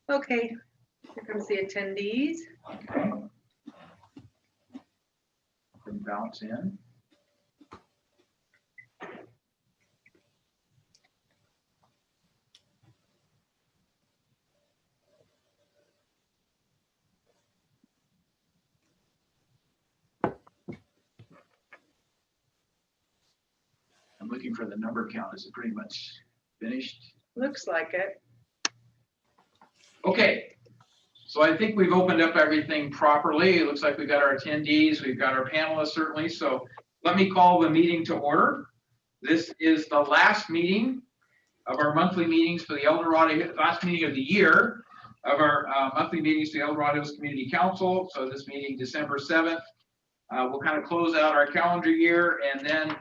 Okay, here comes the attendees. Okay. Then bounce in. I'm looking for the number count. Is it pretty much finished? Looks like it. Okay, so I think we've opened up everything properly. It looks like we've got our attendees, we've got our panelists certainly. So let me call the meeting to order. This is the last meeting of our monthly meetings for the El Dorado, last meeting of the year of our monthly meetings to El Dorado's Community Council. So this meeting, December 7th, we'll kind of close out our calendar year, and then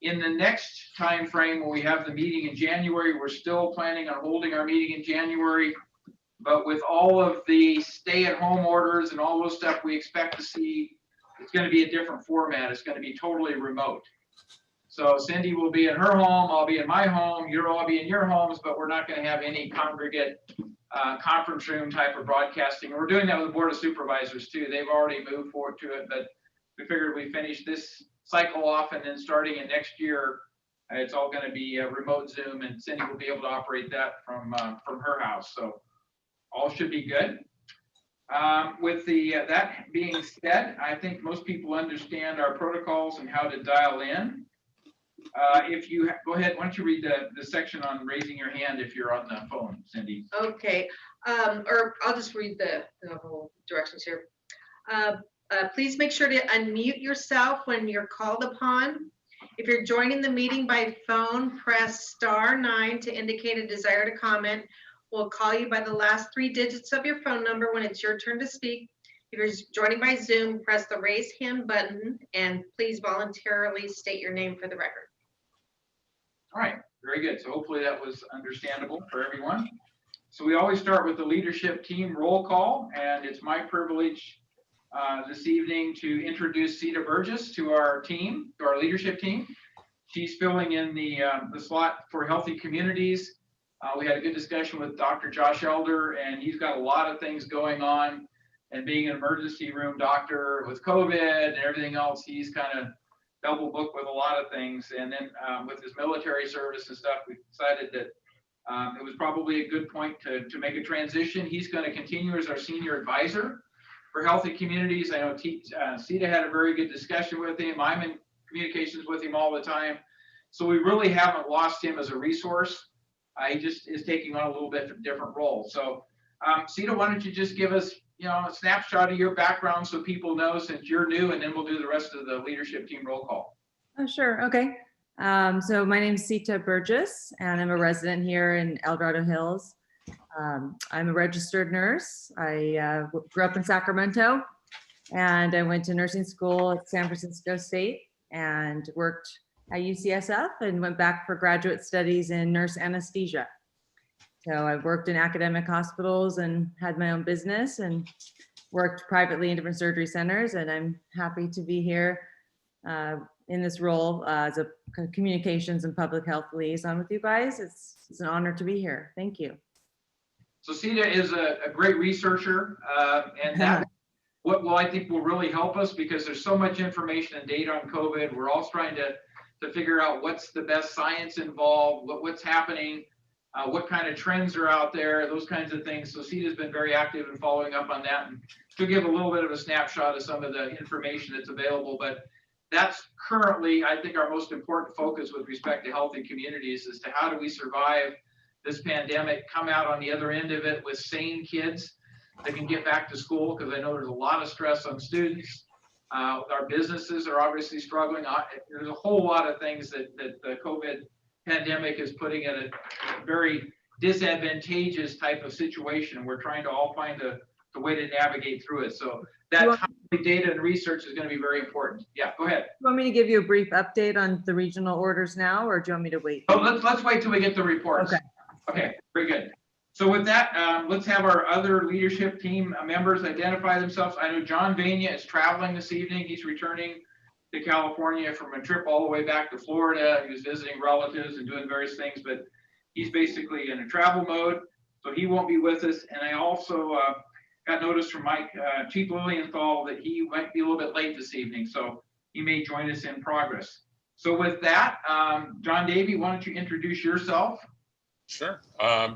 in the next time frame when we have the meeting in January, we're still planning on holding our meeting in January. But with all of the stay-at-home orders and all those stuff, we expect to see it's going to be a different format. It's going to be totally remote. So Cindy will be in her home, I'll be in my home, you'll all be in your homes, but we're not going to have any congregate conference room type of broadcasting. And we're doing that with the Board of Supervisors too. They've already moved forward to it, but we figured we finish this cycle off, and then starting in next year, it's all going to be a remote Zoom, and Cindy will be able to operate that from her house. So all should be good. With that being said, I think most people understand our protocols and how to dial in. If you go ahead, why don't you read the section on raising your hand if you're on the phone, Cindy? Okay, or I'll just read the whole directions here. Please make sure to unmute yourself when you're called upon. If you're joining the meeting by phone, press *9 to indicate a desire to comment. We'll call you by the last 3 digits of your phone number when it's your turn to speak. If you're joining by Zoom, press the raise hand button, and please voluntarily state your name for the record. All right, very good. So hopefully that was understandable for everyone. So we always start with the leadership team roll call, and it's my privilege this evening to introduce Sita Burgess to our team, to our leadership team. She's filling in the slot for Healthy Communities. We had a good discussion with Dr. Josh Elder, and he's got a lot of things going on. And being an emergency room doctor with COVID and everything else, he's kind of double booked with a lot of things. And then with his military service and stuff, we decided that it was probably a good point to make a transition. He's going to continue as our senior advisor for Healthy Communities. I know Sita had a very good discussion with him. I'm in communications with him all the time. So we really haven't lost him as a resource. He just is taking on a little bit of a different role. So Sita, why don't you just give us a snapshot of your background so people know, since you're new, and then we'll do the rest of the leadership team roll call. Oh, sure. Okay. So my name is Sita Burgess, and I'm a resident here in El Dorado Hills. I'm a registered nurse. I grew up in Sacramento, and I went to nursing school at San Francisco State and worked at UCSF and went back for graduate studies in nurse anesthesia. So I worked in academic hospitals and had my own business and worked privately in different surgery centers. And I'm happy to be here in this role as a communications and public health liaison with you guys. It's an honor to be here. Thank you. So Sita is a great researcher, and that what I think will really help us, because there's so much information and data on COVID. We're all trying to figure out what's the best science involved, what's happening, what kind of trends are out there, those kinds of things. So Sita's been very active in following up on that, and she'll give a little bit of a snapshot of some of the information that's available. But that's currently, I think, our most important focus with respect to Healthy Communities, as to how do we survive this pandemic, come out on the other end of it with sane kids that can get back to school, because I know there's a lot of stress on students. Our businesses are obviously struggling. There's a whole lot of things that the COVID pandemic is putting in a very disadvantageous type of situation. We're trying to all find the way to navigate through it. So that timely data and research is going to be very important. Yeah, go ahead. You want me to give you a brief update on the regional orders now, or do you want me to wait? Oh, let's wait till we get the reports. Okay. Okay, very good. So with that, let's have our other leadership team members identify themselves. I know John Vania is traveling this evening. He's returning to California from a trip all the way back to Florida. He was visiting relatives and doing various things, but he's basically in a travel mode. so he won't be with us. And I also got notice from Mike, Chief Lilienthal, that he might be a little bit late this evening, so he may join us in progress. So with that, John Davey, why don't you introduce yourself? Sure.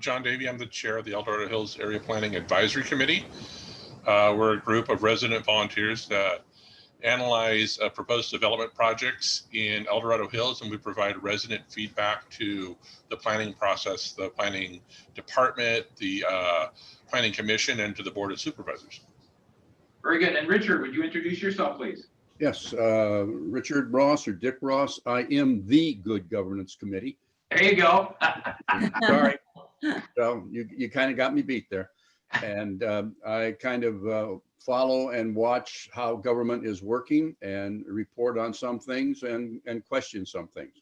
John Davey, I'm the chair of the El Dorado Hills Area Planning Advisory Committee. We're a group of resident volunteers that analyze proposed development projects in El Dorado Hills, and we provide resident feedback to the planning process, the planning department, the planning commission, and to the board of supervisors. Very good. And Richard, would you introduce yourself, please? Yes, Richard Ross or Dick Ross. I am the Good Governance Committee. There you go. Sorry. So you kind of got me beat there. And I kind of follow and watch how government is working and report on some things and question some things.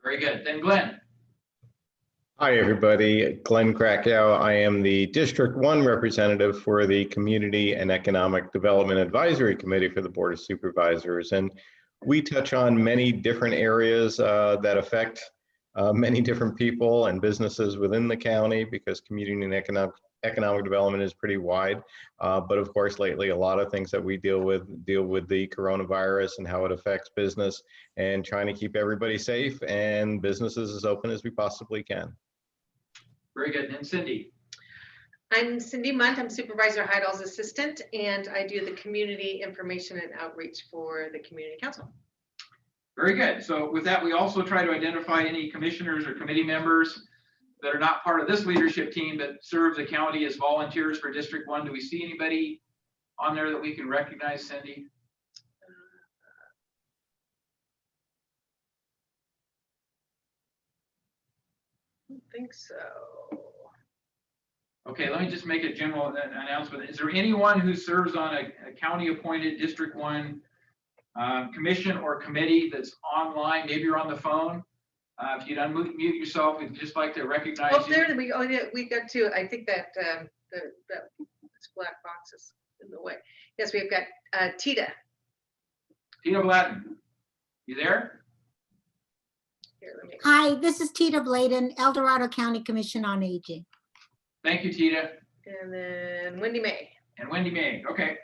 Very good. Then Glenn. Hi, everybody. Glenn Krakow. I am the District 1 representative for the Community and Economic Development Advisory Committee for the Board of Supervisors. And we touch on many different areas that affect many different people and businesses within the county, because community and economic development is pretty wide. But of course, lately, a lot of things that we deal with the coronavirus and how it affects business, and trying to keep everybody safe and businesses as open as we possibly can. Very good. And Cindy. I'm Cindy Munt. I'm Supervisor Heidel's assistant, and I do the community information and outreach for the community council. Very good. So with that, we also try to identify any commissioners or committee members that are not part of this leadership team but serve the county as volunteers for District 1. Do we see anybody on there that we can recognize, Cindy? I don't think so. Okay, let me just make a general announcement. Is there anyone who serves on a county-appointed District 1 commission or committee that's online? Maybe you're on the phone. If you'd unmute yourself, we'd just like to recognize Oh, you. there we go. Oh, yeah, we got two. I think that that black box is in the way. Yes, we've got Tita. Tina Bladden, you there? Here, let me. Hi, this is Tita Bladen, El Dorado County Commission on Aging. Thank you, Tita. And then Wendy May. And Wendy May. Okay.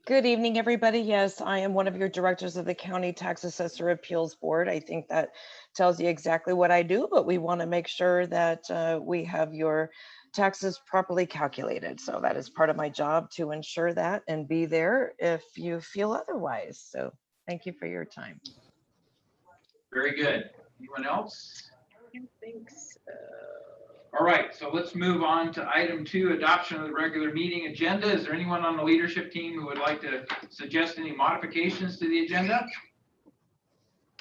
Good evening, everybody. Yes, I am one of your directors of the County Tax Assessor Appeals Board. I think that tells you exactly what I do, but we want to make sure that we have your taxes properly calculated. So that is part of my job, to ensure that and be there if you feel otherwise. So thank you for your time. Very good. Anyone else? I don't think so. All right, so let's move on to item 2, adoption of the regular meeting agenda. Is there anyone on the leadership team who would like to suggest any modifications to the agenda?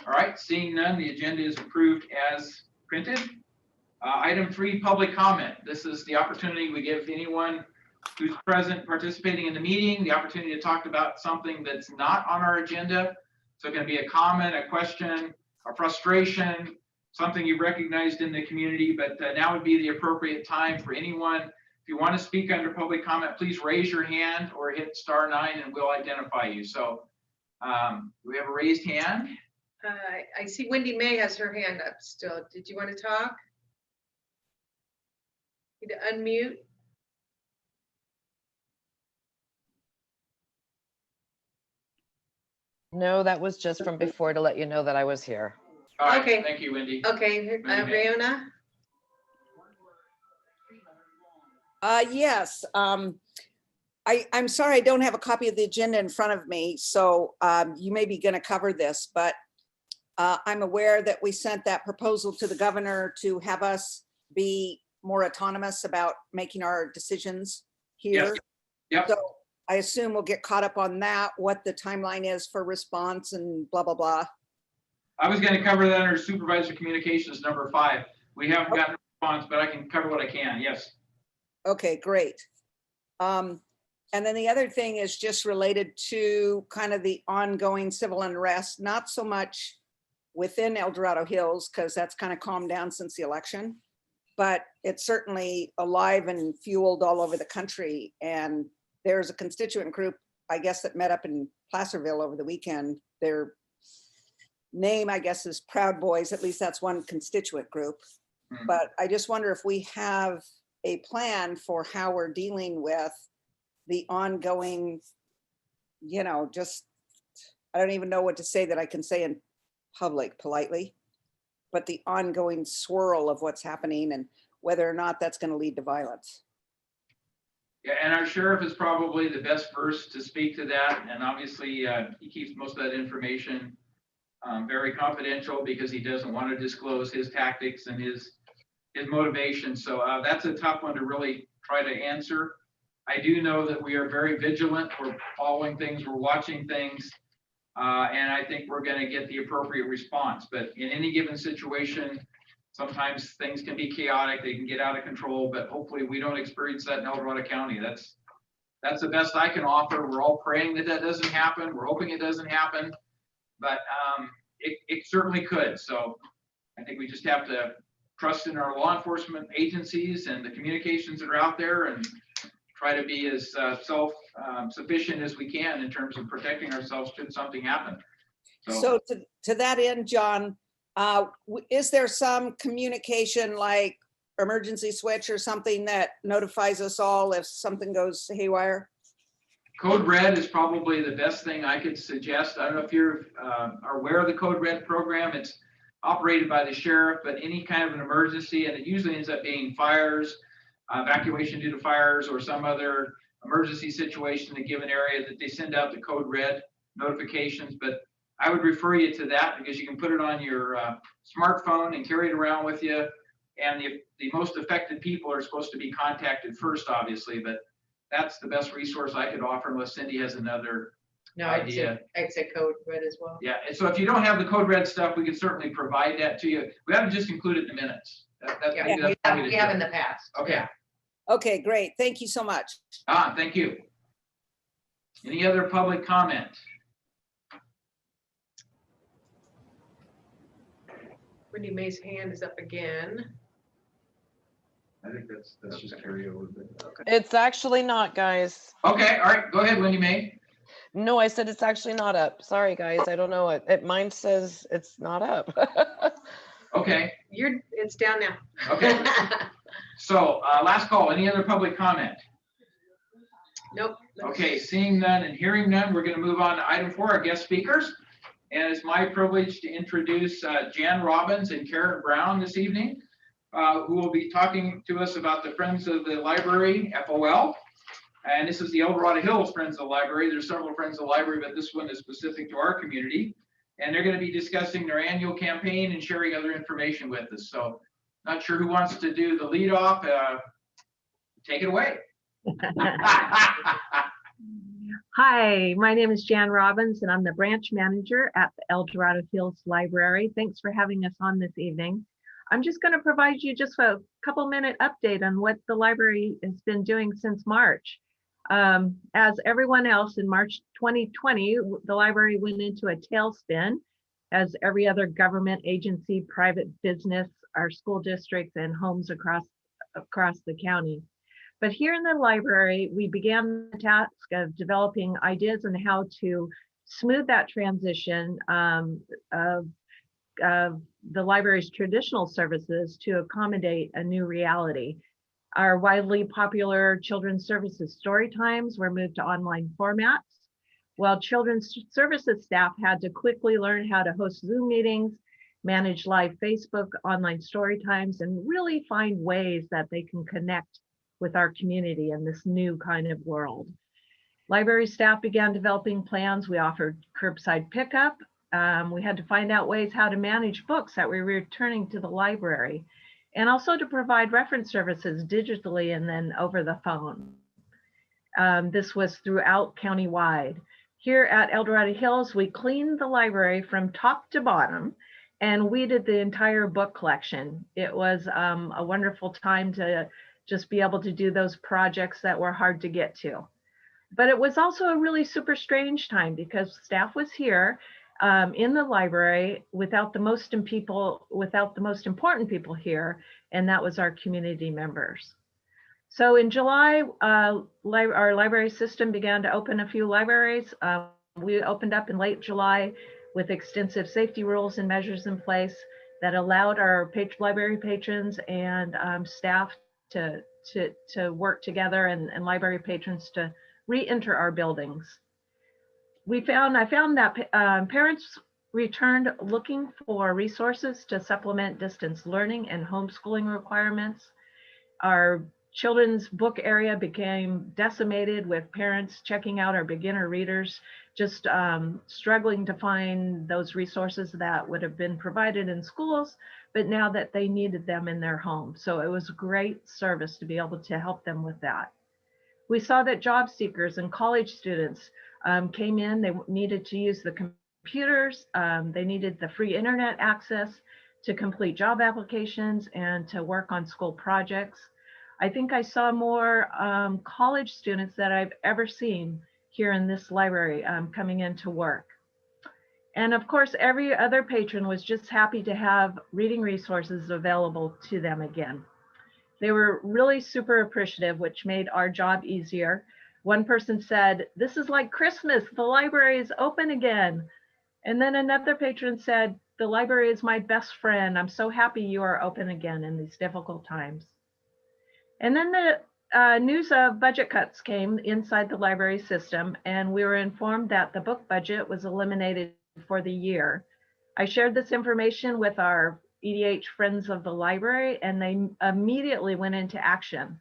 All right, seeing none, the agenda is approved as printed. Item 3, public comment. This is the opportunity we give anyone who's present participating in the meeting the opportunity to talk about something that's not on our agenda. So it can be a comment, a question, a frustration, something you've recognized in the community, but now would be the appropriate time for anyone. If you want to speak under public comment, please raise your hand or hit *9 and we'll identify you. So we have a raised hand. I see Wendy May has her hand up still. Did you want to talk? Need to unmute. No, that was just from before to let you know that I was here. All right, Okay. Thank you, Wendy. Okay, Wendy May. Rayona. Yes. I'm sorry, I don't have a copy of the agenda in front of me, so you may be going to cover this, but I'm aware that we sent that proposal to the governor to have us be more autonomous about making our decisions here. Yep. So I assume we'll get caught up on that, what the timeline is for response and blah, blah, blah. I was going to cover that under supervisor communications number 5. We haven't gotten a response, but I can cover what I can. Yes. Okay, great. And then the other thing is just related to kind of the ongoing civil unrest, not so much within El Dorado Hills, because that's kind of calmed down since the election, but it's certainly alive and fueled all over the country. And there's a constituent group, I guess, that met up in Placerville over the weekend. Their name, I guess, is Proud Boys. At least that's one constituent group. Mhm. But I just wonder if we have a plan for how we're dealing with the ongoing, just, I don't even know what to say that I can say in public politely, but the ongoing swirl of what's happening and whether or not that's going to lead to violence. Yeah, and our sheriff is probably the best versed to speak to that. And obviously, he keeps most of that information very confidential because he doesn't want to disclose his tactics and his motivation. So that's a tough one to really try to answer. I do know that we are very vigilant. We're following things, we're watching things, and I think we're going to get the appropriate response. But in any given situation, sometimes things can be chaotic, they can get out of control, but hopefully we don't experience that in El Dorado County. That's the best I can offer. We're all praying that that doesn't happen. We're hoping it doesn't happen, but it certainly could. So I think we just have to trust in our law enforcement agencies and the communications that are out there and try to be as self-sufficient as we can in terms of protecting ourselves should something happen. So to that end, John, is there some communication like emergency switch or something that notifies us all if something goes haywire? Code Red is probably the best thing I could suggest. I don't know if you're are aware of the Code Red program. It's operated by the sheriff, but any kind of an emergency, and it usually ends up being fires, evacuation due to fires, or some other emergency situation in a given area, that they send out the Code Red notifications. But I would refer you to that because you can put it on your smartphone and carry it around with you. And the most affected people are supposed to be contacted first, obviously, but that's the best resource I could offer unless Cindy has another idea. I'd say Code Red as well. Yeah, and so if you don't have the Code Red stuff, we can certainly provide that to you. We haven't just included in the minutes. Yeah, we have in the past. Okay. Yeah. Okay, great. Thank you so much. Thank you. Any other public comment? Wendy May's hand is up again. I think that's just carryover. Okay. It's actually not, guys. Okay, all right, go ahead, Wendy May. No, I said it's actually not up. Sorry, guys. I don't know it. Mine says it's not up. Okay. It's down now. Okay. So last call, any other public comment? Nope. Okay, seeing none and hearing none, we're going to move on to item 4, our guest speakers. And it's my privilege to introduce Jan Robbins and Karen Brown this evening, who will be talking to us about the Friends of the Library, FOL. And this is the El Dorado Hills Friends of the Library. There's several Friends of the Library, but this one is specific to our community. And they're going to be discussing their annual campaign and sharing other information with us. So not sure who wants to do the lead off. Take it away. Hi, my name is Jan Robbins, and I'm the branch manager at the El Dorado Hills Library. Thanks for having us on this evening. I'm just going to provide you just a couple minute update on what the library has been doing since March. As everyone else, in March 2020, the library went into a tailspin, as every other government agency, private business, our school districts, and homes across the county. But here in the library, we began the task of developing ideas on how to smooth that transition of the library's traditional services to accommodate a new reality. Our widely popular children's services story times were moved to online formats, while children's services staff had to quickly learn how to host Zoom meetings, manage live Facebook online story times, and really find ways that they can connect with our community in this new kind of world. Library staff began developing plans. We offered curbside pickup. We had to find out ways how to manage books that we were returning to the library, and also to provide reference services digitally and then over the phone. This was throughout countywide. Here at El Dorado Hills, we cleaned the library from top to bottom and weeded the entire book collection. It was a wonderful time to just be able to do those projects that were hard to get to. But it was also a really super strange time because staff was here in the library without the most important people here, and that was our community members. So in July, our library system began to open a few libraries. We opened up in late July with extensive safety rules and measures in place. that allowed our library patrons and staff to, to work together and library patrons to re-enter our buildings. I found that parents returned looking for resources to supplement distance learning and homeschooling requirements. Our children's book area became decimated with parents checking out our beginner readers, just struggling to find those resources that would have been provided in schools, but now that they needed them in their home. So it was a great service to be able to help them with that. We saw that job seekers and college students came in, they needed to use the computers, they needed the free internet access to complete job applications and to work on school projects. I think I saw more college students that I've ever seen here in this library coming in to work. And of course, every other patron was just happy to have reading resources available to them again. They were really super appreciative, which made our job easier. One person said, "This is like Christmas, the library is open again." And then another patron said, "The library is my best friend. I'm so happy you are open again in these difficult times." And then the news of budget cuts came inside the library system, and we were informed that the book budget was eliminated for the year. I shared this information with our EDH Friends of the Library, and they immediately went into action.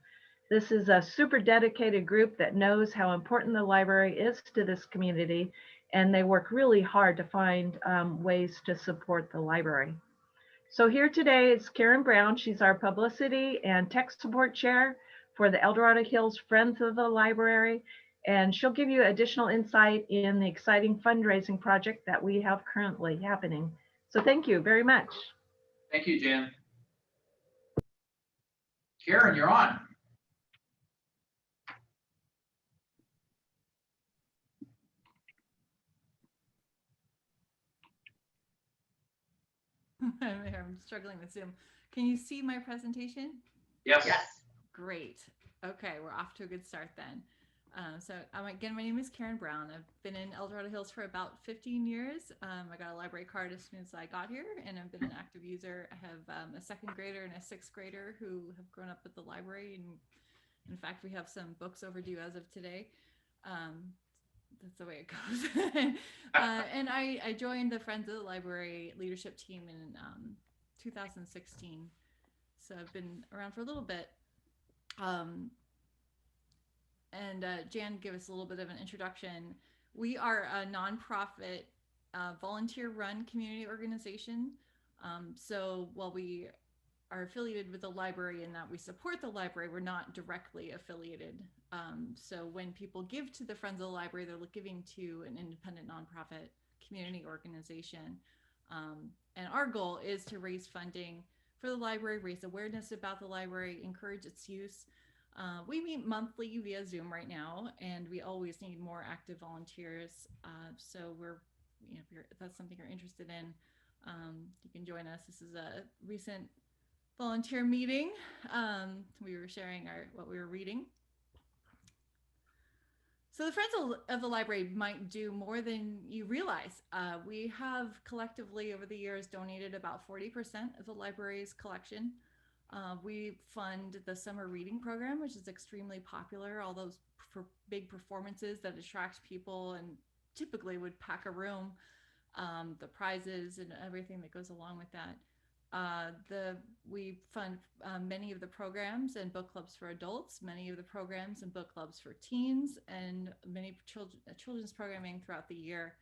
This is a super dedicated group that knows how important the library is to this community, and they work really hard to find ways to support the library. So here today is Karen Brown. She's our publicity and tech support chair for the El Dorado Hills Friends of the Library, and she'll give you additional insight in the exciting fundraising project that we have currently happening. So thank you very much. Thank you, Jen. Karen, you're on. I'm struggling with Zoom. Can you see my presentation? Yes. Yes. Great. Okay, we're off to a good start then. Again, my name is Karen Brown. I've been in El Dorado Hills for about 15 years. I got a library card as soon as I got here, and I've been an active user. I have a second grader and a sixth grader who have grown up with the library, and in fact, we have some books overdue as of today. That's the way it goes. And I joined the Friends of the Library leadership team in 2016. So I've been around for a little bit. Jan, give us a little bit of an introduction. We are a nonprofit, volunteer-run community organization. So while we are affiliated with the library in that we support the library, we're not directly affiliated. So when people give to the Friends of the Library, they're giving to an independent nonprofit community organization. And our goal is to raise funding for the library, raise awareness about the library, encourage its use. We meet monthly via Zoom right now, and we always need more active volunteers. So if that's something you're interested in, you can join us. This is a recent volunteer meeting. We were sharing what we were reading. So the Friends of the Library might do more than you realize. We have collectively over the years donated about 40% of the library's collection. We fund the summer reading program, which is extremely popular. All those big performances that attract people and typically would pack a room. The prizes and everything that goes along with that. We fund many of the programs and book clubs for adults, many of the programs and book clubs for teens, and many children's programming throughout the year.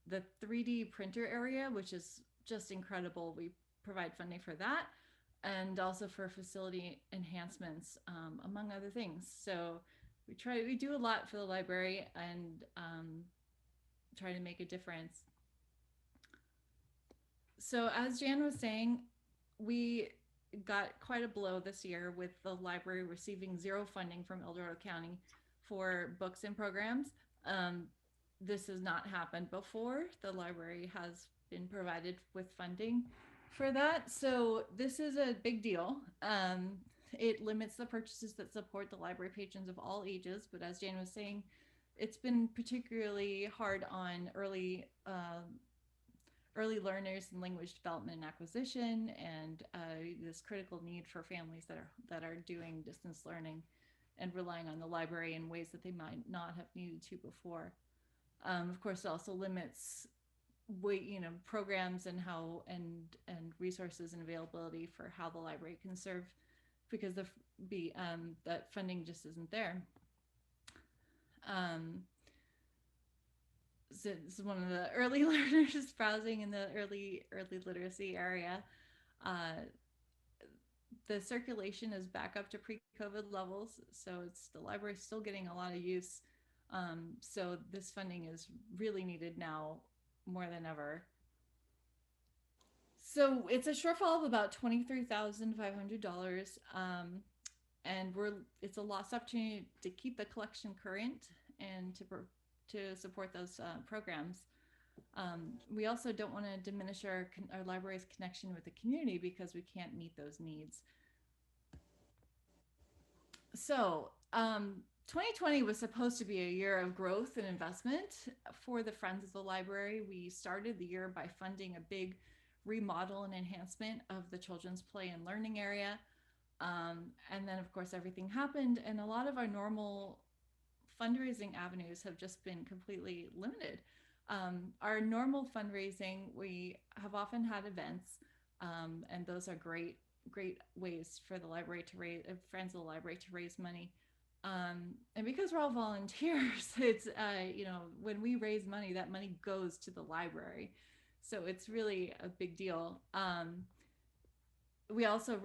The 3D printer area, which is just incredible, we provide funding for that, and also for facility enhancements, among other things. So we do a lot for the library and try to make a difference. So as Jan was saying, we got quite a blow this year with the library receiving zero funding from El Dorado County for books and programs. This has not happened before. The library has been provided with funding for that. So this is a big deal. It limits the purchases that support the library patrons of all ages. But as Jan was saying, it's been particularly hard on early early learners in language development and acquisition, and this critical need for families that are doing distance learning and relying on the library in ways that they might not have needed to before. Of course, it also limits programs and how and resources and availability for how the library can serve, because that funding just isn't there. So this is one of the early learners browsing in the early literacy area. The circulation is back up to pre-COVID levels, so the library's still getting a lot of use. So this funding is really needed now more than ever. So it's a shortfall of about $23,500, and it's a lost opportunity to keep the collection current and to support those programs. We also don't want to diminish our library's connection with the community because we can't meet those needs. So 2020 was supposed to be a year of growth and investment for the Friends of the Library. We started the year by funding a big remodel and enhancement of the children's play and learning area. And then of course everything happened, and a lot of our normal fundraising avenues have just been completely limited. Our normal fundraising, we have often had events, and those are great ways for the library to raise, Friends of the Library to raise money. And because we're all volunteers, it's, when we raise money, that money goes to the library. So it's really a big deal. We also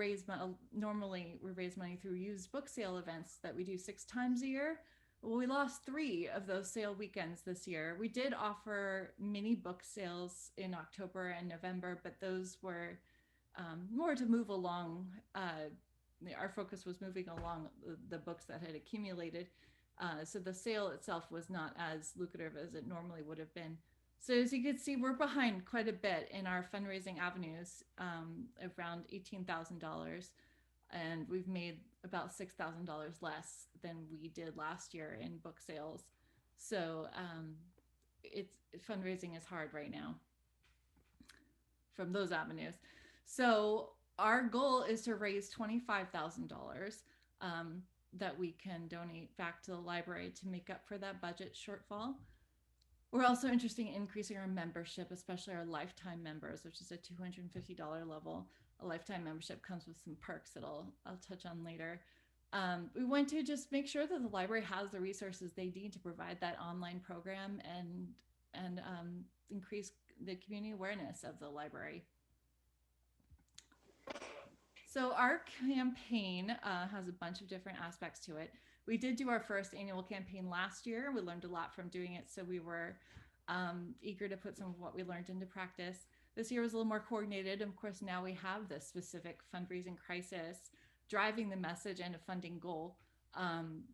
normally we raise money through used book sale events that we do 6 times a year. Well, we lost 3 of those sale weekends this year. We did offer mini book sales in October and November, but those were more to move along. Our focus was moving along the books that had accumulated. So the sale itself was not as lucrative as it normally would have been. So as you can see, we're behind quite a bit in our fundraising avenues, around $18,000. And we've made about $6,000 less than we did last year in book sales. So fundraising is hard right now from those avenues. So our goal is to raise $25,000 that we can donate back to the library to make up for that budget shortfall. We're also interested in increasing our membership, especially our lifetime members, which is a $250 level. A lifetime membership comes with some perks that I'll touch on later. We want to just make sure that the library has the resources they need to provide that online program and increase the community awareness of the library. So our campaign has a bunch of different aspects to it. We did do our first annual campaign last year. We learned a lot from doing it, so we were eager to put some of what we learned into practice. This year was a little more coordinated. Of course, now we have this specific fundraising crisis driving the message and a funding goal.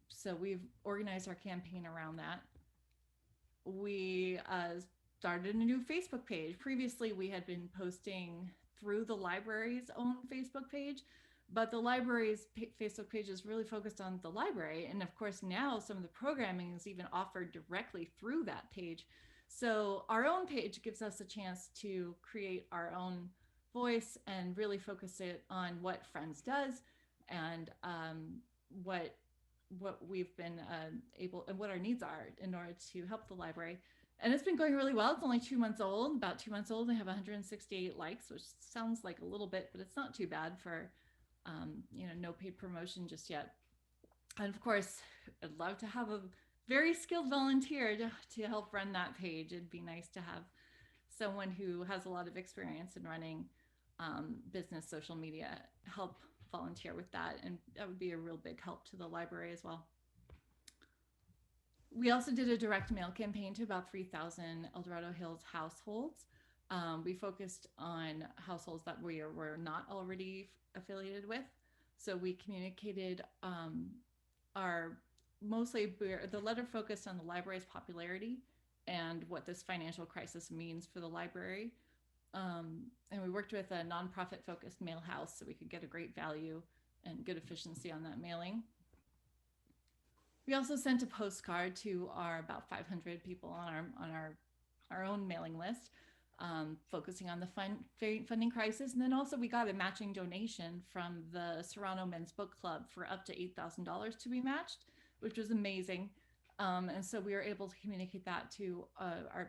So we've organized our campaign around that. We started a new Facebook page. Previously, we had been posting through the library's own Facebook page, but the library's Facebook page is really focused on the library. And of course, now some of the programming is even offered directly through that page. So our own page gives us a chance to create our own voice and really focus it on what Friends does and what we've been able and what our needs are in order to help the library. And it's been going really well. It's only 2 months old, about 2 months old. They have 168 likes, which sounds like a little bit, but it's not too bad for, no paid promotion just yet. And of course, I'd love to have a very skilled volunteer to help run that page. It'd be nice to have someone who has a lot of experience in running business social media help volunteer with that. And that would be a real big help to the library as well. We also did a direct mail campaign to about 3,000 El Dorado Hills households. We focused on households that we were not already affiliated with. So we communicated the letter focused on the library's popularity and what this financial crisis means for the library. And we worked with a nonprofit focused mail house so we could get a great value and good efficiency on that mailing. We also sent a postcard to our about 500 people on our own mailing list. focusing on the funding crisis. And then also we got a matching donation from the Serrano Men's Book Club for up to $8,000 to be matched, which was amazing. And so we were able to communicate that to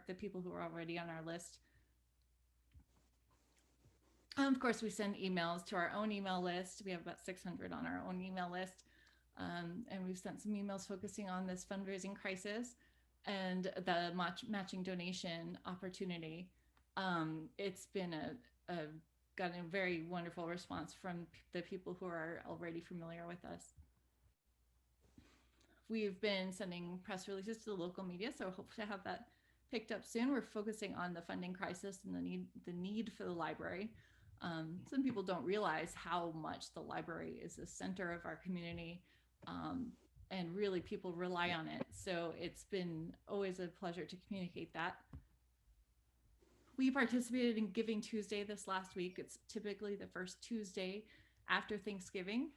the people who are already on our list. Of course, we send emails to our own email list. We have about 600 on our own email list. And we've sent some emails focusing on this fundraising crisis and the matching donation opportunity. It's been gotten a very wonderful response from the people who are already familiar with us. We've been sending press releases to the local media, so hope to have that picked up soon. We're focusing on the funding crisis and the need for the library. Some people don't realize how much the library is the center of our community, and really people rely on it. So it's been always a pleasure to communicate that. We participated in Giving Tuesday this last week. It's typically the first Tuesday after Thanksgiving.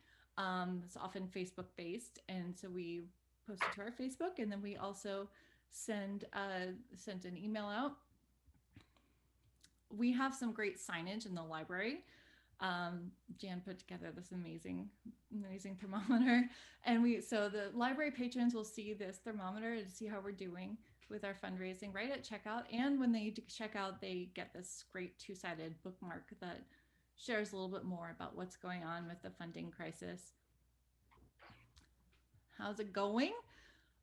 It's often Facebook based, and so we posted to our Facebook, and then we also sent an email out. We have some great signage in the library. Jan put together this amazing thermometer, and so the library patrons will see this thermometer to see how we're doing with our fundraising right at checkout. And when they check out, they get this great two-sided bookmark that shares a little bit more about what's going on with the funding crisis. How's it going?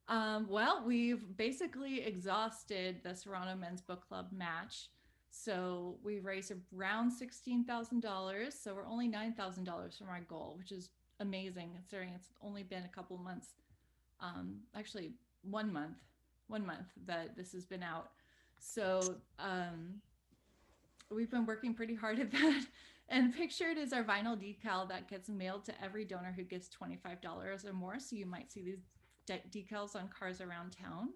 Well, we've basically exhausted the Serrano Men's Book Club match. So we raised around $16,000. So we're only $9,000 from our goal, which is amazing considering it's only been a couple months. Actually, 1 month that this has been out. So we've been working pretty hard at that. And pictured is our vinyl decal that gets mailed to every donor who gives $25 or more. So you might see these decals on cars around town.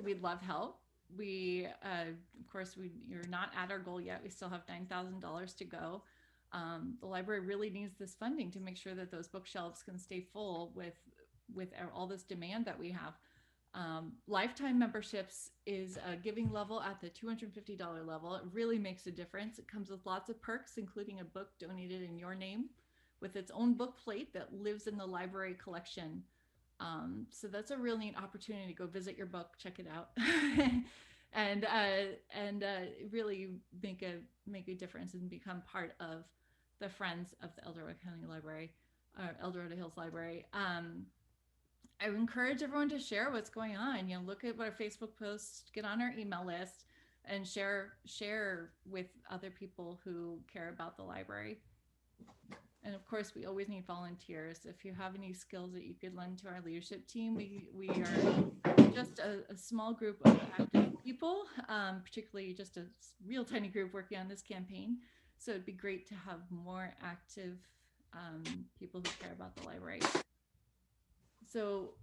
We'd love help. Of course, you're not at our goal yet. We still have $9,000 to go. The library really needs this funding to make sure that those bookshelves can stay full with all this demand that we have. Lifetime memberships is a giving level at the $250 level. It really makes a difference. It comes with lots of perks, including a book donated in your name with its own book plate that lives in the library collection. So that's a really neat opportunity to go visit your book, check it out, and really make a difference and become part of the Friends of the El Dorado County Library, El Dorado Hills Library. I encourage everyone to share what's going on. Look at what our Facebook posts, get on our email list, and share with other people who care about the library. And of course, we always need volunteers. If you have any skills that you could lend to our leadership team, we are just a small group of active people, particularly just a real tiny group working on this campaign. So it'd be great to have more active people who care about the library. So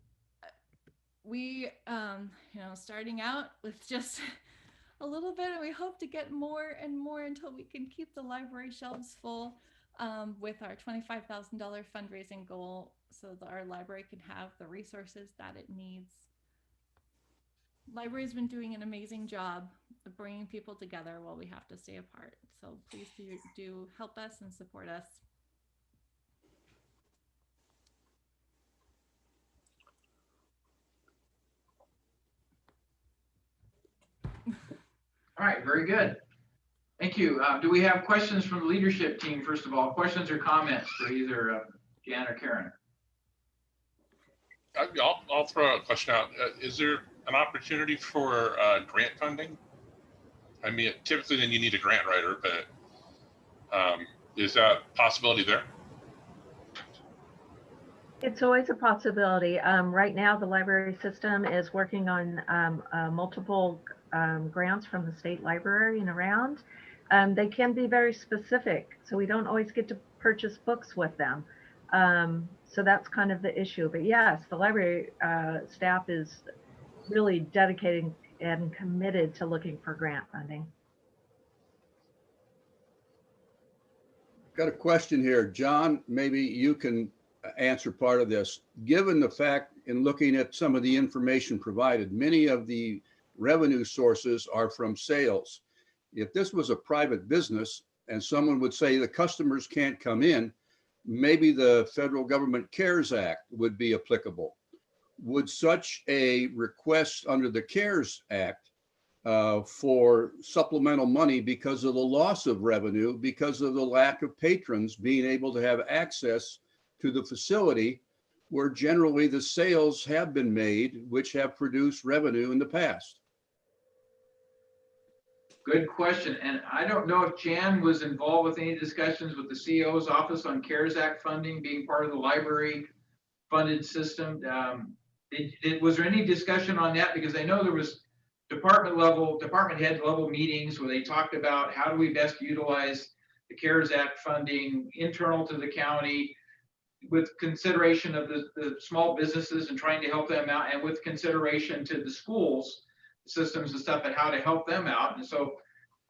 we, starting out with just a little bit, and we hope to get more and more until we can keep the library shelves full. With our $25,000 fundraising goal so that our library can have the resources that it needs. Library's been doing an amazing job of bringing people together while we have to stay apart. So please do help us and support us. All right, very good. Thank you. Do we have questions from the leadership team, first of all? Questions or comments for either Jan or Karen? I'll throw a question out. Is there an opportunity for grant funding? I mean, typically then you need a grant writer, but is that a possibility there? It's always a possibility. Right now, the library system is working on multiple grants from the state library and around. They can be very specific, so we don't always get to purchase books with them. So that's kind of the issue. But yes, the library staff is really dedicated and committed to looking for grant funding. Got a question here. John, maybe you can answer part of this. Given the fact in looking at some of the information provided. Many of the revenue sources are from sales. If this was a private business and someone would say the customers can't come in, maybe the federal government CARES Act would be applicable. Would such a request under the CARES Act for supplemental money because of the loss of revenue, because of the lack of patrons being able to have access to the facility where generally the sales have been made, which have produced revenue in the past? Good question. And I don't know if Jan was involved with any discussions with the CEO's office on CARES Act funding being part of the library funded system. Was there any discussion on that? Because I know there was department head level meetings where they talked about how do we best utilize the CARES Act funding internal to the county with consideration of the small businesses and trying to help them out, and with consideration to the schools systems and stuff and how to help them out. And so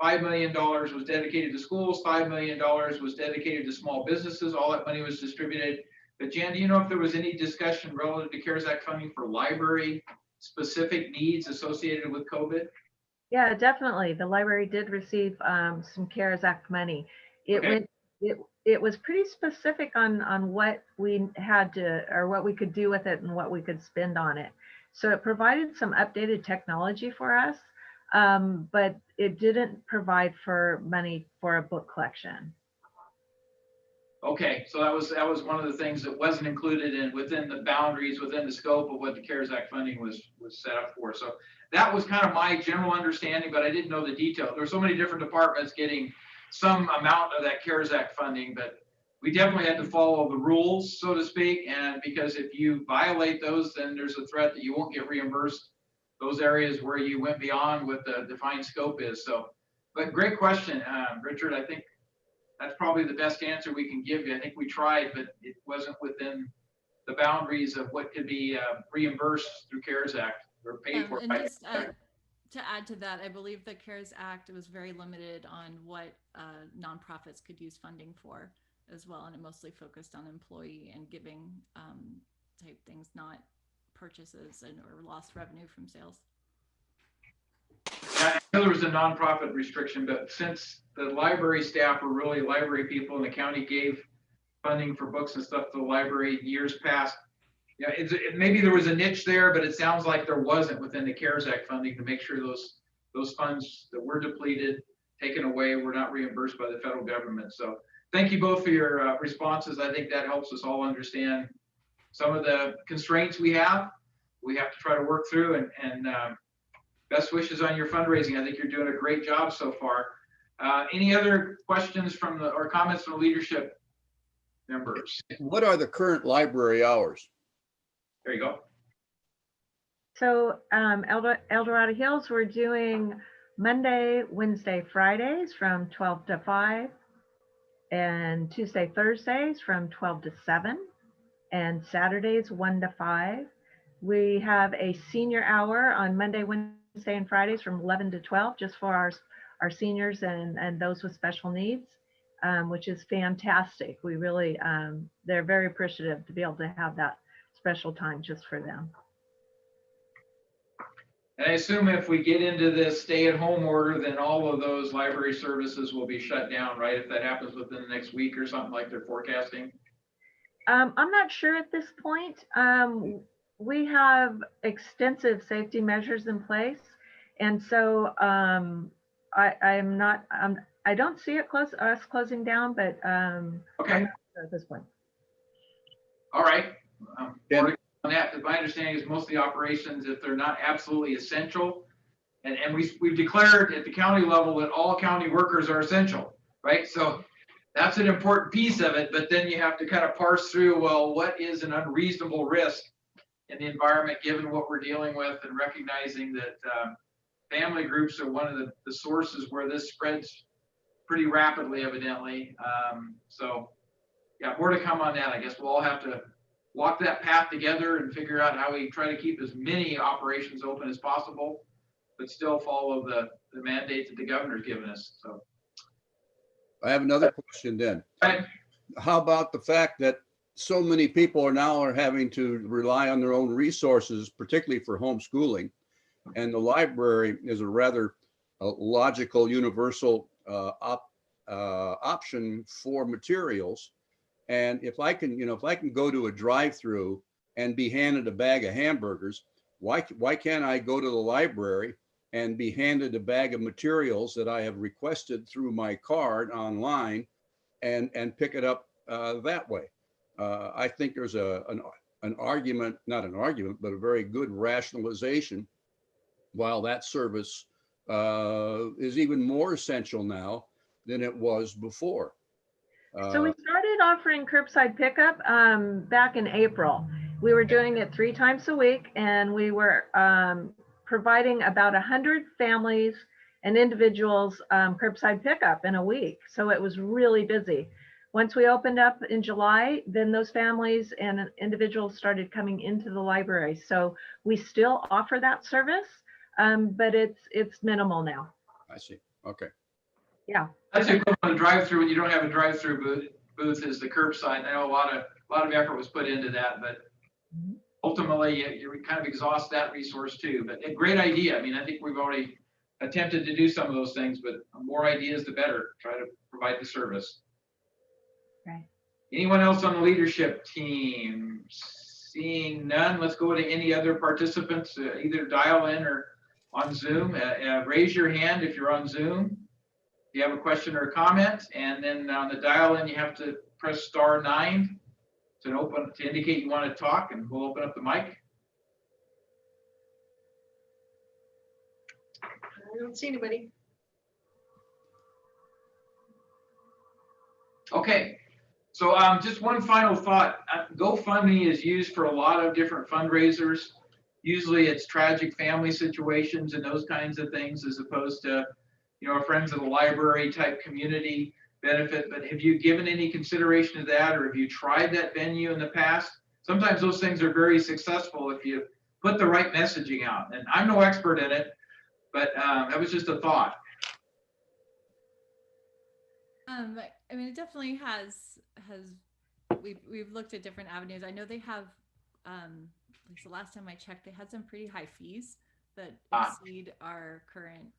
$5 million was dedicated to schools, $5 million was dedicated to small businesses. All that money was distributed. But Jan, do you know if there was any discussion relative to CARES Act funding for library specific needs associated with COVID? Yeah, definitely. The library did receive some CARES Act money. It was pretty specific on what we had to, or what we could do with it and what we could spend on it. So it provided some updated technology for us, but it didn't provide for money for a book collection. Okay, so that was one of the things that wasn't included in within the boundaries, within the scope of what the CARES Act funding was set up for. So that was kind of my general understanding, but I didn't know the detail. There were so many different departments getting some amount of that CARES Act funding, but we definitely had to follow the rules, so to speak. And because if you violate those, then there's a threat that you won't get reimbursed those areas where you went beyond what the defined scope is. So, but great question, Richard. I think that's probably the best answer we can give you. I think we tried, but it wasn't within the boundaries of what could be reimbursed through CARES Act or paid for. And just to add to that, I believe the CARES Act was very limited on what nonprofits could use funding for as well, and it mostly focused on employee and giving type things, not purchases or lost revenue from sales. I know there was a nonprofit restriction, but since the library staff were really library people and the county gave funding for books and stuff to the library years past, yeah, maybe there was a niche there, but it sounds like there wasn't within the CARES Act funding to make sure those funds that were depleted, taken away, were not reimbursed by the federal government. So thank you both for your responses. I think that helps us all understand some of the constraints we have to try to work through, and best wishes on your fundraising. I think you're doing a great job so far. Any other questions or comments from the leadership members? What are the current library hours? There you go. So El Dorado Hills, we're doing Monday, Wednesday, Fridays from 12 to 5, and Tuesday, Thursdays from 12 to 7, and Saturdays 1 to 5. We have a senior hour on Monday, Wednesday, and Fridays from 11 to 12, just for our seniors and those with special needs, which is fantastic. We really, they're very appreciative to be able to have that special time just for them. And I assume if we get into this stay-at-home order, then all of those library services will be shut down, right? If that happens within the next week or something like they're forecasting? I'm not sure at this point. We have extensive safety measures in place. And so I don't see us closing down, but okay. I'm not sure at this point. All right. On that, my understanding is most of the operations, if they're not absolutely essential, and we've declared at the county level that all county workers are essential, right? So that's an important piece of it, but then you have to kind of parse through, well, what is an unreasonable risk in the environment given what we're dealing with, and recognizing that family groups are one of the sources where this spreads pretty rapidly, evidently. So yeah, more to come on that. I guess we'll all have to walk that path together and figure out how we try to keep as many operations open as possible, but still follow the mandate that the governor's given us. So I have another question then. right. How about the fact that so many people are having to rely on their own resources, particularly for homeschooling. And the library is a rather logical, universal option for materials. And if I can, if I can go to a drive-through and be handed a bag of hamburgers, why can't I go to the library and be handed a bag of materials that I have requested through my card online and pick it up that way? I think there's an argument, not an argument, but a very good rationalization, while that service is even more essential now than it was before. So we started offering curbside pickup back in April. We were doing it 3 times a week, and we were providing about 100 families and individuals curbside pickup in a week. So it was really busy. Once we opened up in July, then those families and individuals started coming into the library. So we still offer that service, but it's minimal now. I see. Okay. Yeah. That's the equivalent of drive-through when you don't have a drive-through booth is the curbside. I know a lot of effort was put into that, but ultimately you kind of exhaust that resource too. But a great idea. I mean, I think we've already attempted to do some of those things, but more ideas the better. Try to provide the service. Right. Anyone else on the leadership team? Seeing none, let's go to any other participants, either dial in or on Zoom. Raise your hand if you're on Zoom. If you have a question or a comment, and then on the dial in, you have to press *9 to indicate you want to talk, and we'll open up the mic. I don't see anybody. Okay, so just one final thought. GoFundMe is used for a lot of different fundraisers. Usually it's tragic family situations and those kinds of things, as opposed to, Friends of the Library type community benefit. But have you given any consideration to that, or have you tried that venue in the past? Sometimes those things are very successful if you put the right messaging out. And I'm no expert in it, but that was just a thought. I mean, it definitely has we've looked at different avenues. I know they have, at least the last time I checked, they had some pretty high fees that exceed our current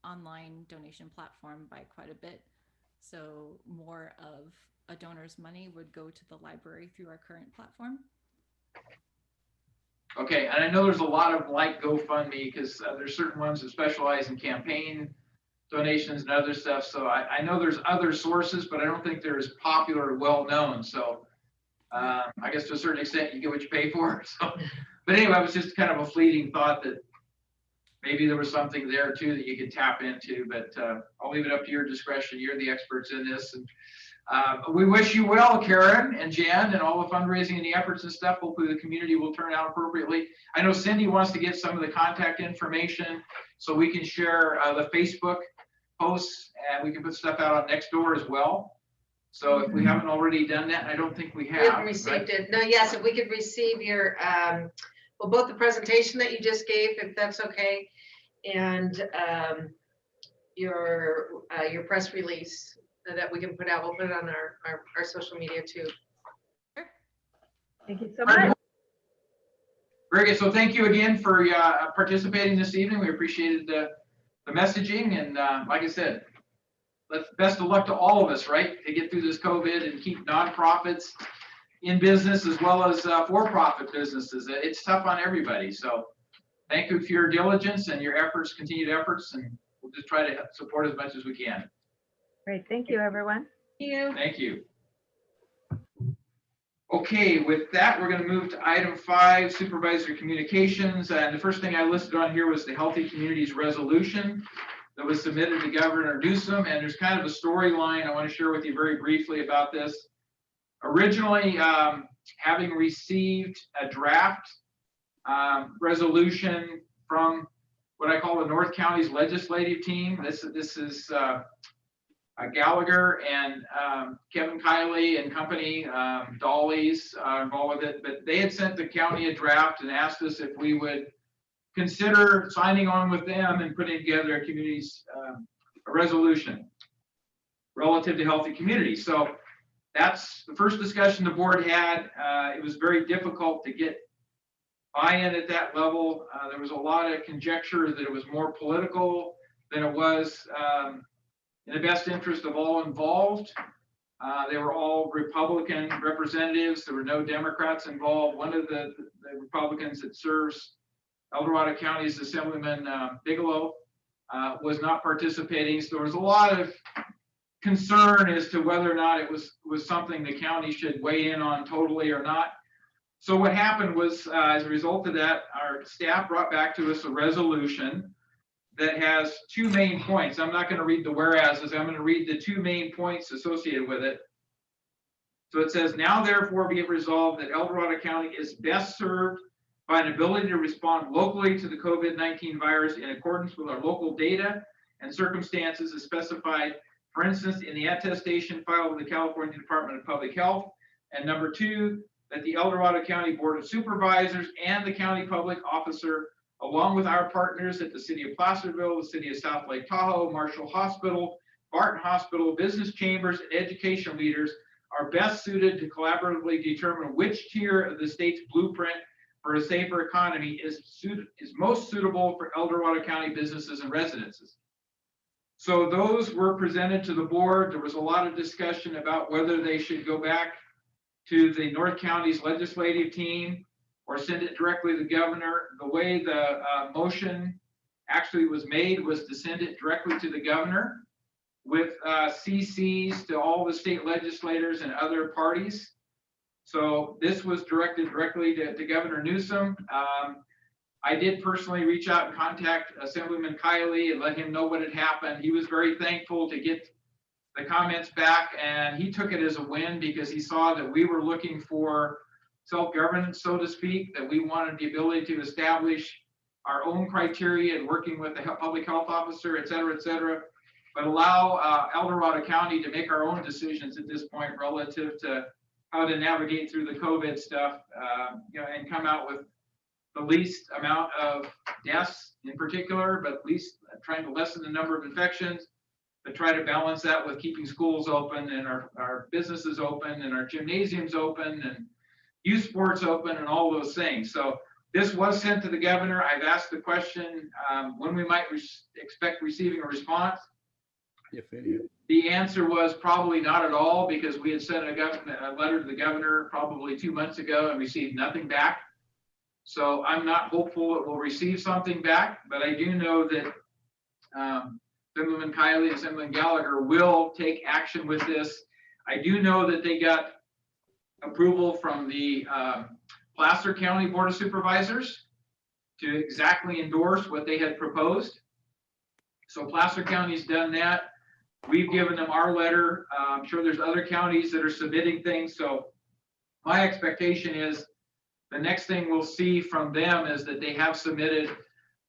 online donation platform by quite a bit. So more of a donor's money would go to the library through our current platform. Okay, and I know there's a lot of like GoFundMe, because there's certain ones that specialize in campaign donations and other stuff. So I know there's other sources, but I don't think they're as popular or well known. So I guess to a certain extent you get what you pay for. So, but anyway, it was just kind of a fleeting thought that maybe there was something there too that you could tap into, but I'll leave it up to your discretion. You're the experts in this. And we wish you well, Karen and Jan, and all the fundraising and the efforts and stuff. Hopefully the community will turn out appropriately. I know Cindy wants to get some of the contact information so we can share the Facebook posts, and we can put stuff out on Nextdoor as well. So if we haven't already done that, I don't think we have. We haven't received it. No, yes, if we could receive your, well, both the presentation that you just gave, if that's okay, and your press release that we can put out. We'll put it on our social media too. Thank you so much. Very good. So thank you again for participating this evening. We appreciated the messaging, and like I said, best of luck to all of us, right, to get through this COVID and keep nonprofits in business as well as for-profit businesses. It's tough on everybody. So thank you for your diligence and your efforts, continued efforts, and we'll just try to support as much as we can. Great. Thank you, everyone. Thank you. Thank you. Okay, with that, we're going to move to item 5, supervisory communications. And the first thing I listed on here was the Healthy Communities Resolution that was submitted to Governor Newsom. And there's kind of a storyline I want to share with you very briefly about this. Originally, having received a draft resolution from what I call the North County's legislative team. This is Gallagher and Kevin Kiley and company, Dolly's involved with it, but they had sent the county a draft and asked us if we would consider signing on with them and putting together a community's a resolution relative to healthy communities. So that's the first discussion the board had. It was very difficult to get buy-in at that level. There was a lot of conjecture that it was more political than it was in the best interest of all involved. They were all Republican representatives. There were no Democrats involved. One of the Republicans that serves El Dorado County's Assemblyman Bigelow was not participating. So there was a lot of concern as to whether or not it was something the county should weigh in on totally or not. So what happened was, as a result of that, our staff brought back to us a resolution that has two main points. I'm not going to read the whereases. I'm going to read the two main points associated with it. So it says, now therefore be it resolved that El Dorado County is best served by an ability to respond locally to the COVID-19 virus in accordance with our local data and circumstances as specified, for instance, in the attestation filed with the California Department of Public Health. And number two, that the El Dorado County Board of Supervisors and the county public officer, along with our partners at the City of Placerville, the City of South Lake Tahoe, Marshall Hospital, Barton Hospital, business chambers, and education leaders are best suited to collaboratively determine which tier of the state's blueprint for a safer economy is most suitable for El Dorado County businesses and residences. So those were presented to the board. There was a lot of discussion about whether they should go back to the North County's legislative team or send it directly to the governor. The way the motion actually was made was to send it directly to the governor with CCs to all the state legislators and other parties. So this was directed directly to Governor Newsom. I did personally reach out and contact Assemblyman Kiley and let him know what had happened. He was very thankful to get the comments back, and he took it as a win because he saw that we were looking for self-governance, so to speak, that we wanted the ability to establish our own criteria and working with the public health officer, et cetera, but allow El Dorado County to make our own decisions at this point relative to how to navigate through the COVID stuff, and come out with the least amount of deaths in particular, but at least trying to lessen the number of infections, but try to balance that with keeping schools open and our businesses open and our gymnasiums open and youth sports open and all those things. So this was sent to the governor. I've asked the question when we might expect receiving a response. If any. The answer was probably not at all, because we had sent a letter to the governor probably 2 months ago and received nothing back. So I'm not hopeful that we'll receive something back, but I do know that Assemblyman Kiley and Assemblyman Gallagher will take action with this. I do know that they got approval from the Placer County Board of Supervisors to exactly endorse what they had proposed. So Placer County's done that. We've given them our letter. I'm sure there's other counties that are submitting things. So my expectation is the next thing we'll see from them is that they have submitted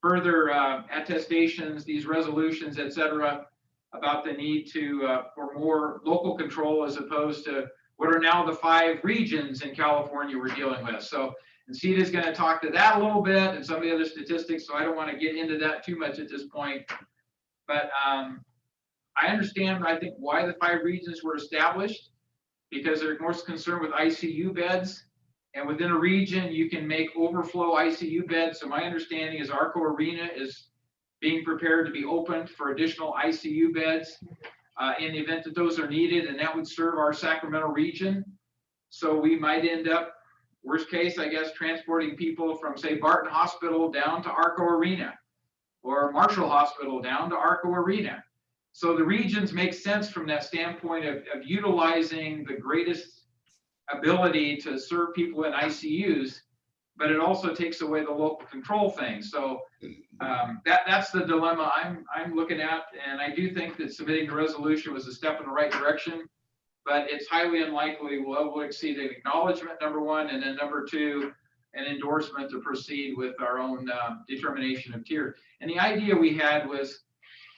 further attestations, these resolutions, et cetera, about the need to for more local control as opposed to what are now the 5 regions in California we're dealing with. So, and CETA is going to talk to that a little bit and some of the other statistics. So I don't want to get into that too much at this point. But I understand, I think, why the 5 regions were established, because they're more concerned with ICU beds. And within a region, you can make overflow ICU beds. So my understanding is Arco Arena is being prepared to be opened for additional ICU beds in the event that those are needed, and that would serve our Sacramento region. So we might end up, worst case, I guess, transporting people from, say, Barton Hospital down to Arco Arena, or Marshall Hospital down to Arco Arena. So the regions make sense from that standpoint of utilizing the greatest ability to serve people in ICUs, but it also takes away the local control thing. So that's the dilemma I'm looking at, and I do think that submitting the resolution was a step in the right direction, but it's highly unlikely we'll exceed an acknowledgement, number one, and then number two, an endorsement to proceed with our own determination of tier. And the idea we had was,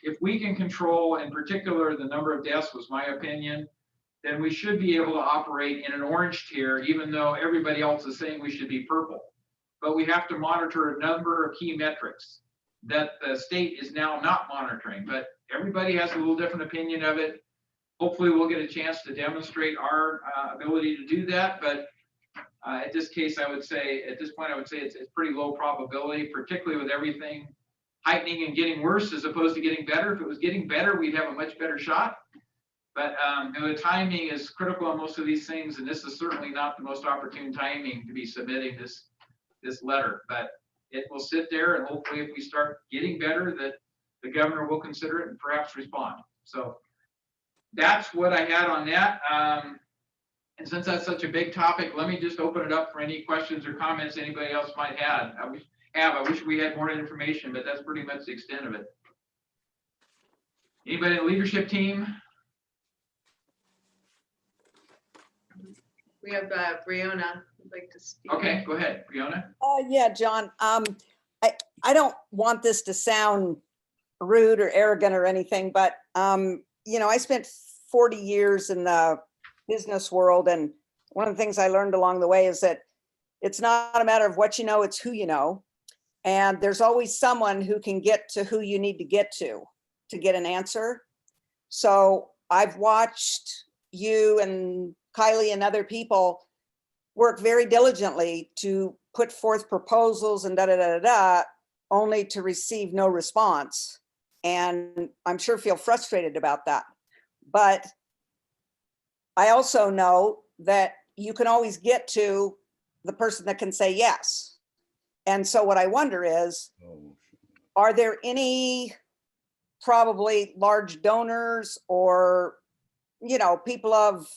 if we can control, in particular, the number of deaths was my opinion, then we should be able to operate in an orange tier, even though everybody else is saying we should be purple. But we have to monitor a number of key metrics that the state is now not monitoring, but everybody has a little different opinion of it. hopefully we'll get a chance to demonstrate our ability to do that. But at this case, I would say, at this point, I would say it's pretty low probability, particularly with everything heightening and getting worse as opposed to getting better. If it was getting better, we'd have a much better shot. But the timing is critical on most of these things, and this is certainly not the most opportune timing to be submitting this letter. But it will sit there, and hopefully if we start getting better, that the governor will consider it and perhaps respond. So that's what I had on that. And since that's such a big topic, let me just open it up for any questions or comments anybody else might have. I wish we had more information, but that's pretty much the extent of it. Anybody in the leadership team? We have Brianna who'd like to speak. Okay, go ahead, Brianna. Yeah, John, I don't want this to sound rude or arrogant or anything, but, you know, I spent 40 years in the business world. And one of the things I learned along the way is that it's not a matter of what you know, it's who you know. And there's always someone who can get to who you need to get get an answer. So I've watched you and Kylie and other people work very diligently to put forth proposals and only to receive no response. And I'm sure feel frustrated about that. But I also know that you can always get to the person that can say yes. And so what I wonder is, are there any probably large donors or, you know, people of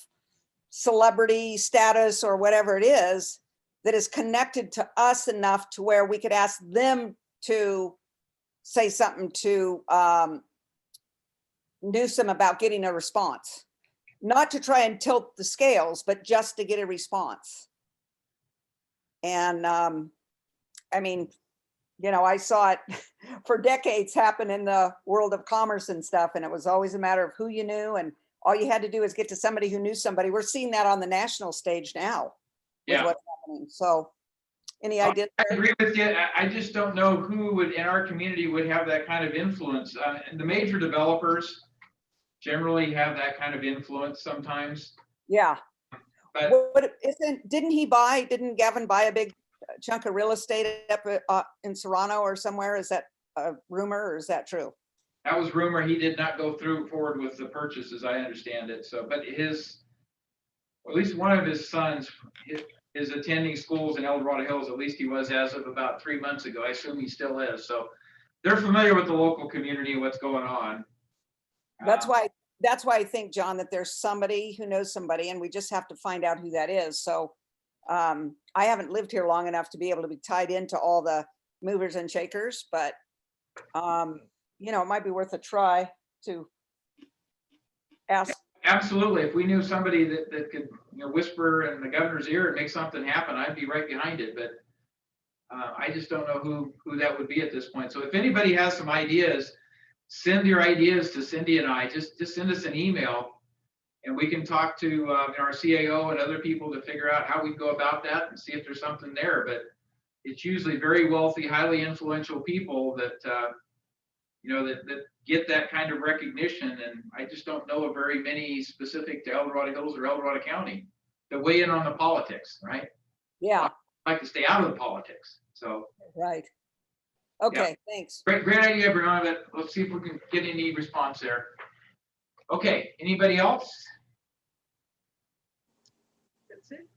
celebrity status or whatever it is that is connected to us enough to where we could ask them to say something to Newsom about getting a response? Not to try and tilt the scales, but just to get a response. And I mean, you know, I saw it for decades happen in the world of commerce and stuff, and it was always a matter of who you knew, and all you had to do is get to somebody who knew somebody. We're seeing that on the national stage now. Yeah. What's happening. So any idea? I agree with you. I just don't know who would in our community would have that kind of influence. And the major developers generally have that kind of influence sometimes. Yeah. But didn't Gavin buy a big chunk of real estate up in Serrano or somewhere? Is that a rumor or is that true? that was rumor. He did not go forward with the purchase, as I understand it. So, but at least one of his sons is attending schools in El Dorado Hills. At least he was as of about 3 months ago. I assume he still is. So they're familiar with the local community and what's going on. That's why I think, John, that there's somebody who knows somebody, and we just have to find out who that is. So I haven't lived here long enough to be able to be tied into all the movers and shakers, but you know, it might be worth a try to ask. Absolutely. If we knew somebody that could, you know, whisper in the governor's ear and make something happen, I'd be right behind it. But I just don't know who that would be at this point. So if anybody has some ideas, send your ideas to Cindy and I. Just send us an email, and we can talk to our CAO and other people to figure out how we go about that and see if there's something there. But it's usually very wealthy, highly influential people that you know, that get that kind of recognition. And I just don't know of very many specific to El Dorado Hills or El Dorado County that weigh in on the politics, right? Yeah. I like to stay out of the politics. So. Right. Okay, Yeah. thanks. Great idea, Brianna, but let's see if we can get any response there. Okay, anybody else? That's it.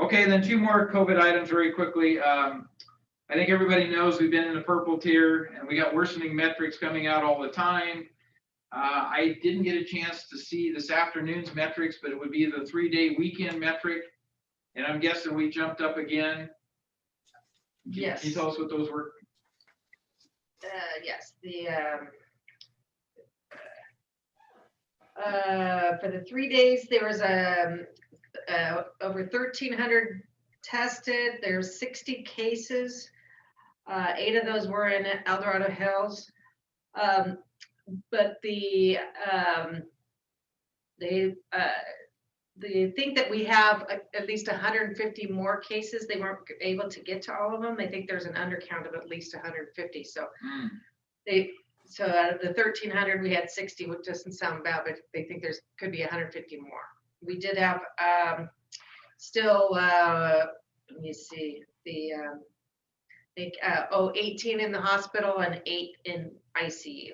Okay, then 2 more COVID items very quickly. I think everybody knows we've been in the purple tier and we got worsening metrics coming out all the time. I didn't get a chance to see this afternoon's metrics, but it would be the 3-day weekend metric. And I'm guessing we jumped up again. Yes. Can you tell us what those were? Yes, for the 3 days, there was over 1,300 tested. There's 60 cases. 8 of those were in El Dorado Hills. But they think that we have at least 150 more cases. They weren't able to get to all of them. They think there's an undercount of at least 150. So So out of the 1,300, we had 60, which doesn't sound bad, but they think could be 150 more. We did have still, let me see, the, I think, 18 in the hospital and 8 in ICU.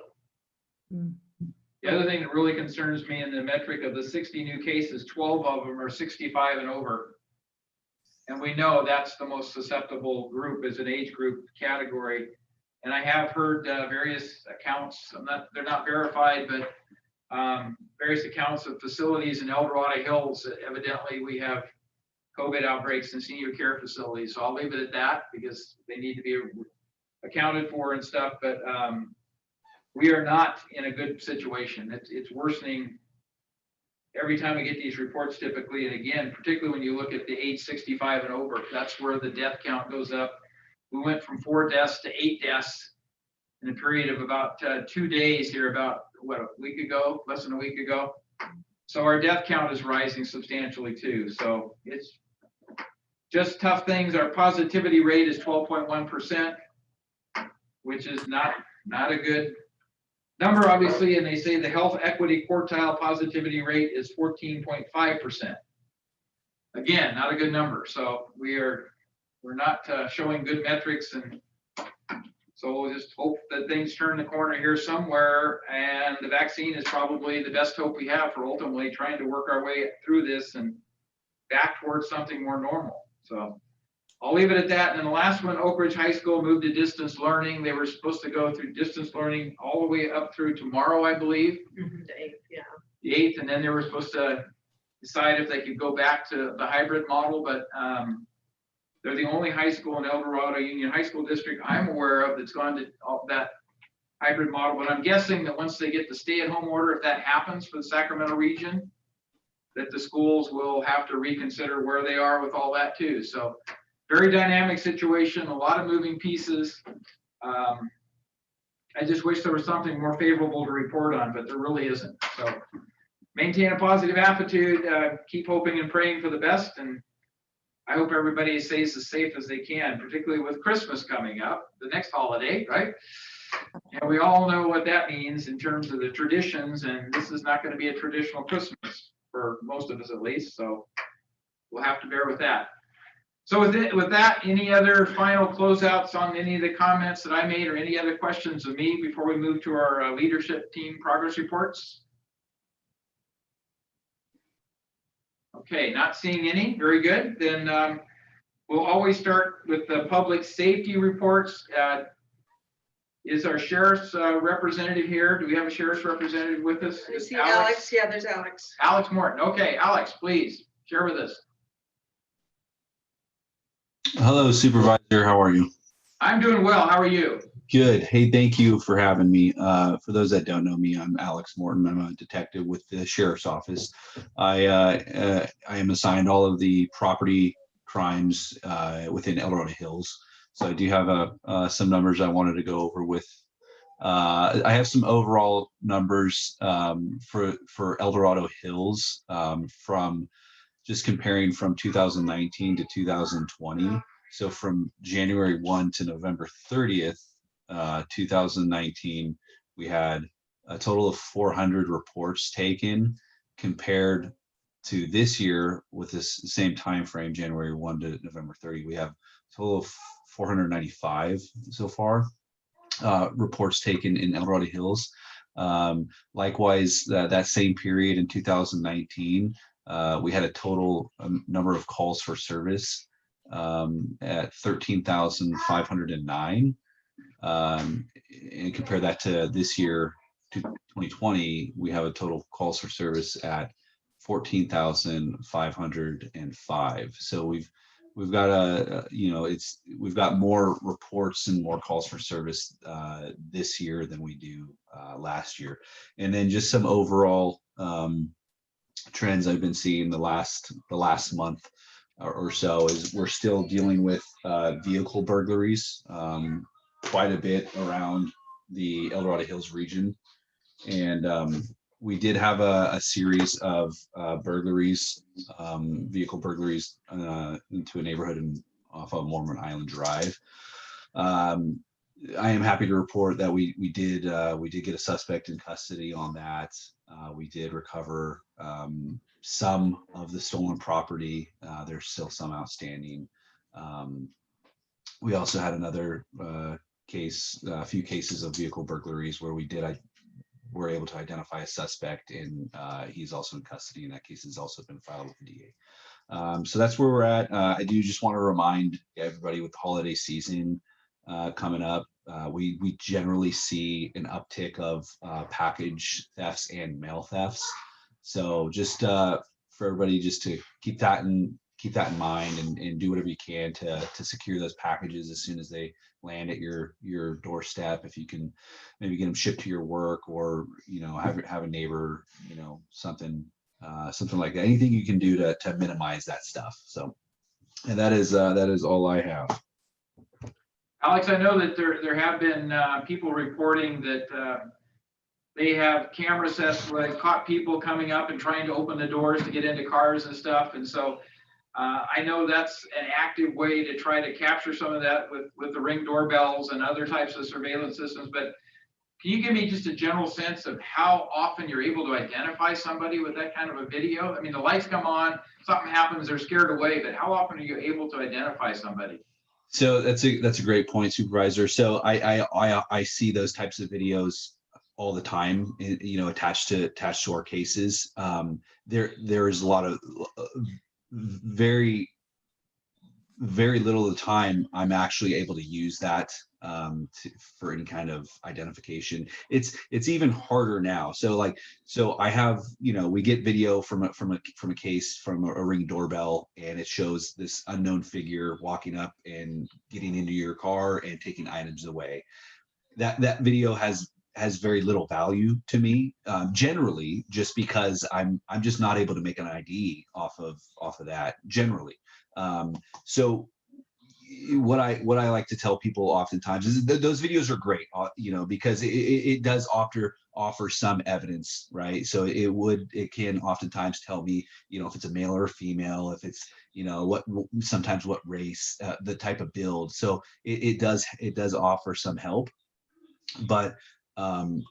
The other thing that really concerns me in the metric of the 60 new cases, 12 of them are 65 and over. And we know that's the most susceptible group as an age group category. And I have heard various accounts, they're not verified, but various accounts of facilities in El Dorado Hills. Evidently, we have COVID outbreaks in senior care facilities. So I'll leave it at that because they need to be accounted for and stuff. But we are not in a good situation. It's worsening every time we get these reports typically. And again, particularly when you look at the age 65 and over, that's where the death count goes up. We went from 4 deaths to 8 deaths in a period of about 2 days here, about what, a week ago, less than a week ago. So our death count is rising substantially too. So it's just tough things. Our positivity rate is 12.1%, which is not a good number, obviously. And they say the health equity quartile positivity rate is 14.5%. Again, not a good number. So we're not showing good metrics, and so we'll just hope that things turn the corner here somewhere, and the vaccine is probably the best hope we have for ultimately trying to work our way through this and back towards something more normal. So I'll leave it at that. And then the last one, Oak Ridge High School moved to distance learning. They were supposed to go through distance learning all the way up through tomorrow, I believe. The 8th, yeah. The 8th, and then they were supposed to decide if they could go back to the hybrid model, but they're the only high school in El Dorado Union High School District I'm aware of that's gone to that hybrid model. But I'm guessing that once they get the stay-at-home order, if that happens for the Sacramento region, that the schools will have to reconsider where they are with all that too. So very dynamic situation, a lot of moving pieces. I just wish there was something more favorable to report on, but there really isn't. So maintain a positive attitude, keep hoping and praying for the best, and I hope everybody stays as safe as they can, particularly with Christmas coming up, the next holiday, right? And we all know what that means in terms of the traditions, and this is not going to be a traditional Christmas for most of us at least, so we'll have to bear with that. So with that, any other final closeouts on any of the comments that I made, or any other questions of me before we move to our leadership team progress reports? Okay, not seeing any. Very good. Then we'll always start with the public safety reports. Is our sheriff's representative here? Do we have a sheriff's representative with us? I see Alex. Yeah, there's Alex. Alex Morton. Okay, Alex, please share with us. Hello, Supervisor. How are you? I'm doing well. How are you? Good. Hey, thank you for having me. For those that don't know me, I'm Alex Morton. I'm a detective with the Sheriff's Office. I am assigned all of the property crimes within El Dorado Hills. So I do have some numbers I wanted to go over with. I have some overall numbers for El Dorado Hills from just comparing from 2019 to 2020. So from January 1 to November 30th, 2019, we had a total of 400 reports taken, compared to this year with this same time frame, January 1 to November 30. We have a total of 495 so far reports taken in El Dorado Hills. Likewise, that same period in 2019, we had a total number of calls for service at 13,509. And compare that to this year, to 2020, we have a total calls for service at 14,505. So we've got we've got more reports and more calls for service this year than we do last year. And then just some overall trends I've been seeing the last month or so is we're still dealing with vehicle burglaries quite a bit around the El Dorado Hills region. And we did have a series of burglaries, vehicle burglaries into a neighborhood off of Mormon Island Drive. I am happy to report that we did get a suspect in custody on that. We did recover some of the stolen property. There's still some outstanding. We also had another case, a few cases of vehicle burglaries where were able to identify a suspect, and he's also in custody, and that case has also been filed with the DA. So that's where we're at. I do just want to remind everybody with the holiday season coming up, we generally see an uptick of package thefts and mail thefts. So just for everybody, just to keep that in mind, and do whatever you can to secure those packages as soon as they land at your doorstep. If you can maybe get them shipped to your work, or have a neighbor, something like that. Anything you can do to minimize that stuff. So, and that is all I have. Alex, I know that there have been people reporting that they have cameras that caught people coming up and trying to open the doors to get into cars and stuff. And so I know that's an active way to try to capture some of that with the Ring doorbells and other types of surveillance systems. But can you give me just a general sense of how often you're able to identify somebody with that kind of a video? I mean, the lights come on, something happens, they're scared away, but how often are you able to identify somebody? So that's a great point, Supervisor. So I see those types of videos all the time, attached to our cases. There is a lot of very little of the time I'm actually able to use that for any kind of identification. It's even harder now. So I have, we get video from a case from a Ring doorbell, and it shows this unknown figure walking up and getting into your car and taking items away. That video has very little value to me, generally, just because I'm just not able to make an ID off of that generally. So what I like to tell people oftentimes is that those videos are great, because it does offer some evidence, right? So it can oftentimes tell me, if it's a male or a female, if it's, sometimes what race, the type of build. So it does offer some help. But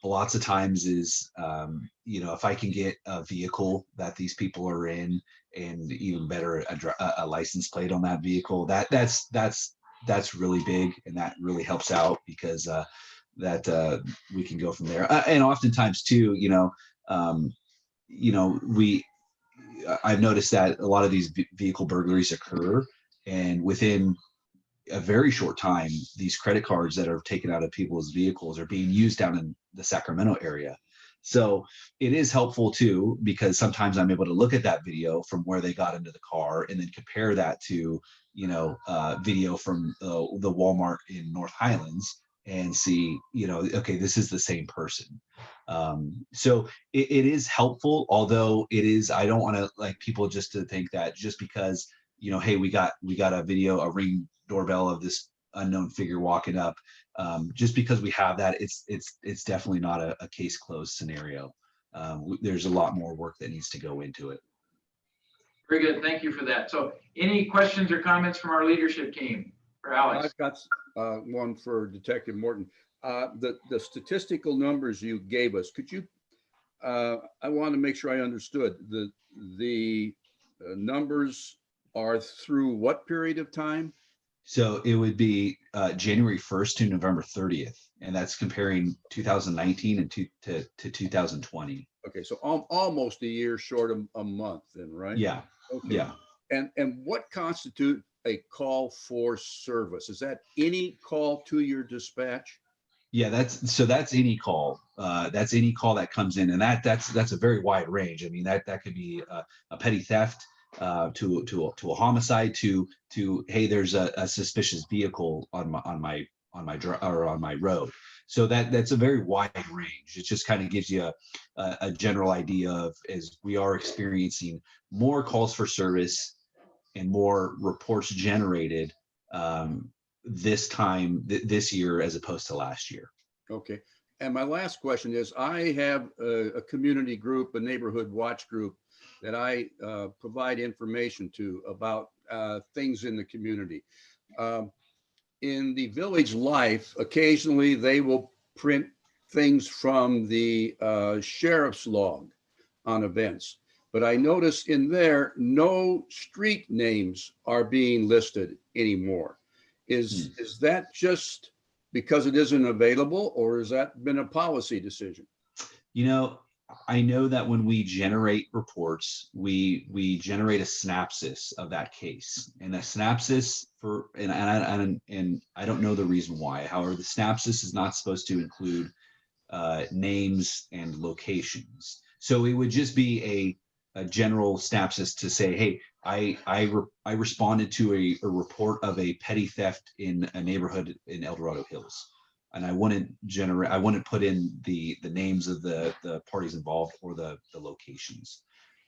lots of times is, if I can get a vehicle that these people are in, and even better, a license plate on that vehicle, that's really big, and that really helps out, because that we can go from there. And oftentimes too, I've noticed that a lot of these vehicle burglaries occur, and within a very short time, these credit cards that are taken out of people's vehicles are being used down in the Sacramento area. So it is helpful too, because sometimes I'm able to look at that video from where they got into the car, and then compare that to, video from the Walmart in North Highlands, and see, okay, this is the same person. So it is helpful, although I don't want to like people just to think that just because, hey, we got a video, a Ring doorbell of this unknown figure walking up, just because we have that, it's definitely not a case closed scenario. There's a lot more work that needs to go into it. Very good. Thank you for that. So any questions or comments from our leadership team for Alex? I've got one for Detective Morton. The statistical numbers you gave us, could you, I want to make sure I understood, the numbers are through what period of time? So it would be January 1st to November 30th, and that's comparing 2019 and to 2020. Okay, so almost a year short of a month then, right? Yeah. Okay. Yeah. And what constitute a call for service? Is that any call to your dispatch? Yeah, that's any call. That's any call that comes in, and that's a very wide range. I mean, that could be a petty theft, to a homicide, to hey, there's a suspicious vehicle on my road. So that's a very wide range. It just kind of gives you a general idea of, as we are experiencing more calls for service and more reports generated this year as opposed to last year. Okay. And my last question is, I have a community group, a neighborhood watch group that I provide information to about things in the community. in the Village Life, occasionally they will print things from the sheriff's log on events. But I notice in there, no street names are being listed anymore. Is that just because it isn't available, or has that been a policy decision? You know, I know that when we generate reports, we generate a synopsis of that case, and a synopsis for and I don't know the reason why. However, the synopsis is not supposed to include names and locations. So it would just be a general synopsis to say, hey, I responded to a report of a petty theft in a neighborhood in El Dorado Hills. And I wouldn't put in the names of the parties involved or the locations.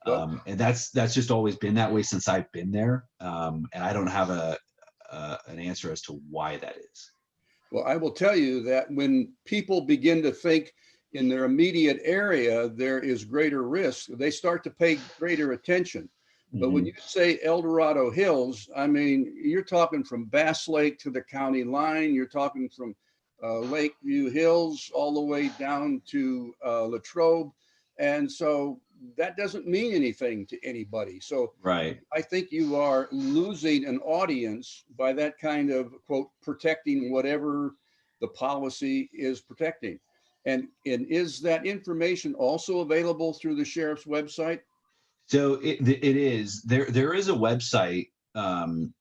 And that's just always been that way since I've been there. And I don't have an answer as to why that is. Well, I will tell you that when people begin to think in their immediate area, there is greater risk, they start to pay greater attention. But when you say El Dorado Hills, I mean, you're talking from Bass Lake to the county line, you're talking from Lakeview Hills all the way down to Latrobe. And so that doesn't mean anything to anybody. So right. I think you are losing an audience by that kind of, quote, protecting whatever the policy is protecting. And is that information also available through the sheriff's website? So it is. There is a website, and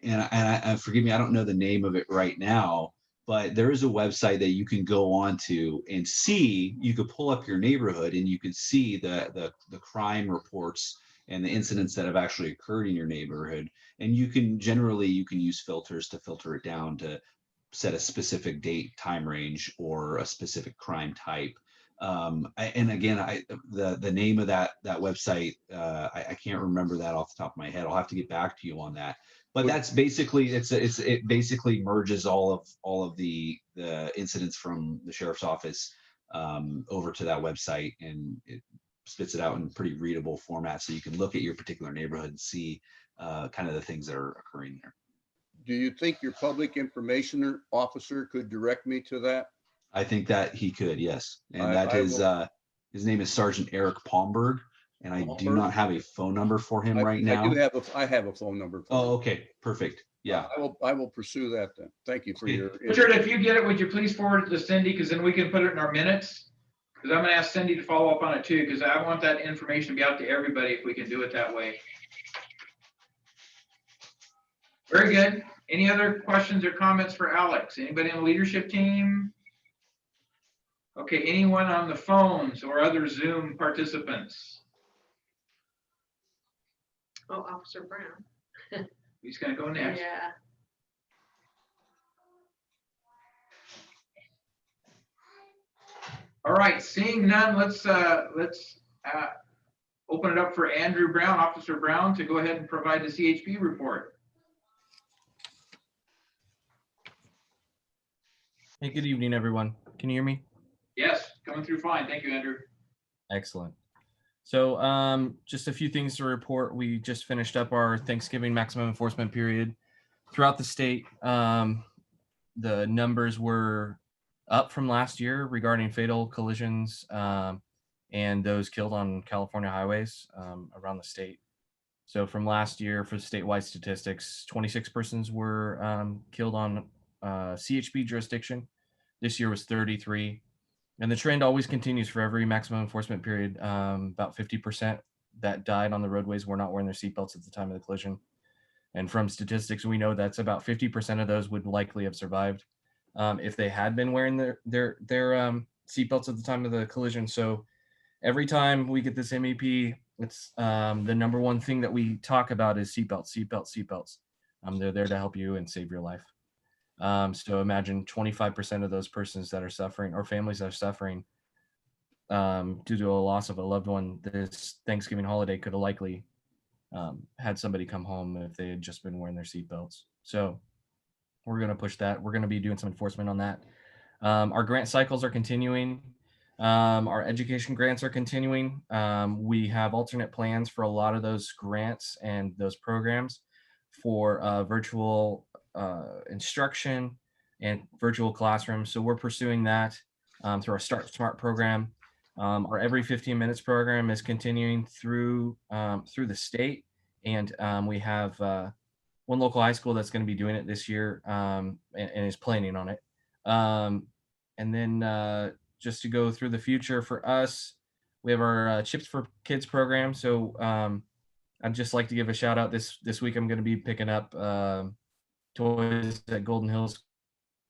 I forgive me, I don't know the name of it right now, but there is a website that you can go on to and see. You could pull up your neighborhood and you can see the crime reports and the incidents that have actually occurred in your neighborhood. And you can use filters to filter it down to set a specific date, time range, or a specific crime type. And again, the name of that website, I can't remember that off the top of my head. I'll have to get back to you on that. But that's basically it basically merges all of the incidents from the sheriff's office over to that website, and it spits it out in pretty readable format, so you can look at your particular neighborhood and see kind of the things that are occurring there. Do you think your public information officer could direct me to that? I think that he could, yes. And his name is Sergeant Eric Palmberg, and I do not have a phone number for him right now. I have a phone number. For Oh, him. okay, perfect. Yeah. I will pursue that then. Thank you for your. Richard, if you get it, would you please forward it to Cindy? Because then we can put it in our minutes. Because I'm going to ask Cindy to follow up on it too, because I want that information to be out to everybody if we can do it that way. Very good. Any other questions or comments for Alex? Anybody on the leadership team? Okay, anyone on the phones or other Zoom participants? Oh, Officer Brown. He's going to go next. Yeah. All right, seeing none, let's open it up for Andrew Brown, Officer Brown, to go ahead and provide the CHP report. Hey, good evening, everyone. Can you hear me? Yes, coming through fine. Thank you, Andrew. Excellent. So just a few things to report. We just finished up our Thanksgiving maximum enforcement period. Throughout the state, the numbers were up from last year regarding fatal collisions and those killed on California highways around the state. So from last year, for statewide statistics, 26 persons were killed on CHP jurisdiction. This year was 33. And the trend always continues for every maximum enforcement period. About 50% that died on the roadways were not wearing their seatbelts at the time of the collision. And from statistics, we know that's about 50% of those would likely have survived if they had been wearing their seatbelts at the time of the collision. So every time we get this MEP, it's the number one thing that we talk about is seatbelts, seatbelts, seatbelts. They're there to help you and save your life. So imagine 25% of those persons that are suffering, or families that are suffering due to a loss of a loved one this Thanksgiving holiday could have likely had somebody come home if they had just been wearing their seatbelts. So we're going to push that. We're going to be doing some enforcement on that. Our grant cycles are continuing. Our education grants are continuing. We have alternate plans for a lot of those grants and those programs for virtual instruction and virtual classrooms. So we're pursuing that through our Start Smart program. Our Every 15 Minutes program is continuing through the state, and we have one local high school that's going to be doing it this year and is planning on it. And then just to go through the future for us, we have our Chips for Kids program. So I'd just like to give a shout out this week. I'm going to be picking up toys at Golden Hills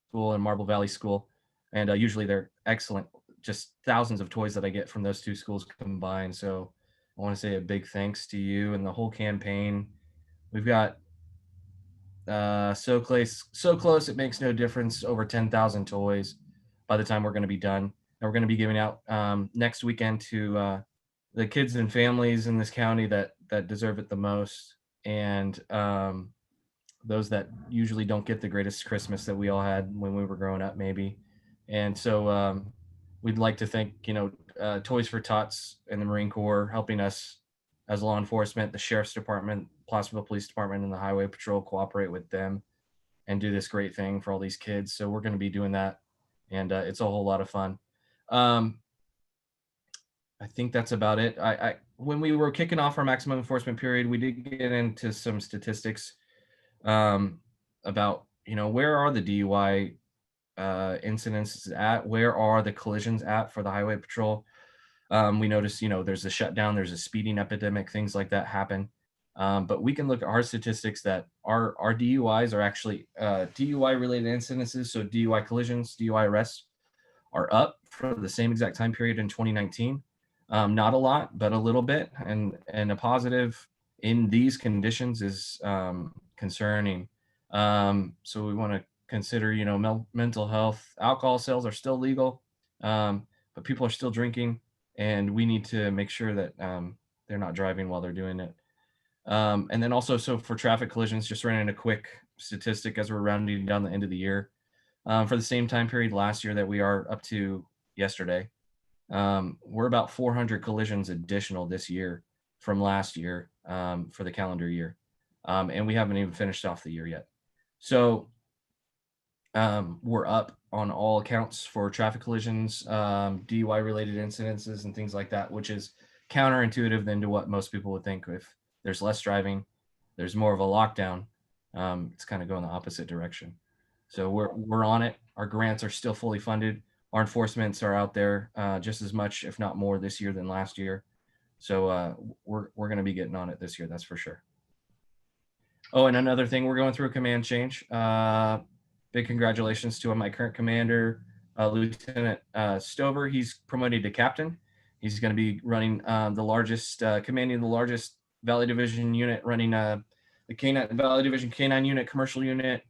School and Marble Valley School, and usually they're excellent. Just thousands of toys that I get from those two schools combined. So I want to say a big thanks to you and the whole campaign. We've got so close it makes no difference, over 10,000 toys by the time we're going to be done. And we're going to be giving out next weekend to the kids and families in this county that deserve it the most, and those that usually don't get the greatest Christmas that we all had when we were growing up, maybe. And so we'd like to thank, Toys for Tots and the Marine Corps helping us as law enforcement, the Sheriff's Department, Placerville Police Department, and the Highway Patrol cooperate with them and do this great thing for all these kids. So we're going to be doing that, and it's a whole lot of fun. I think that's about it. When we were kicking off our maximum enforcement period, we did get into some statistics about, where are the DUI incidents at? Where are the collisions at for the Highway Patrol? We noticed, there's a shutdown, there's a speeding epidemic, things like that happen. But we can look at our statistics that our DUIs are actually DUI related incidences. So DUI collisions, DUI arrests are up for the same exact time period in 2019. Not a lot, but a little bit. And a positive in these conditions is concerning. So we want to consider, mental health. Alcohol sales are still legal, but people are still drinking, and we need to make sure that they're not driving while they're doing it. And then also, so for traffic collisions, just running a quick statistic as we're rounding down the end of the year. For the same time period last year that we are up to yesterday, we're about 400 collisions additional this year from last year for the calendar year. And we haven't even finished off the year yet. So we're up on all accounts for traffic collisions, DUI related incidences and things like that, which is counterintuitive than to what most people would think. If there's less driving, there's more of a lockdown. It's kind of going the opposite direction. So we're on it. Our grants are still fully funded. Our enforcements are out there just as much, if not more, this year than last year. So we're going to be getting on it this year, that's for sure. Oh, and another thing, we're going through a command change. Big congratulations to my current commander, Lieutenant Stover. He's promoted to captain. He's going to be running commanding the largest Valley Division unit, running the Valley Division K9 unit, commercial unit,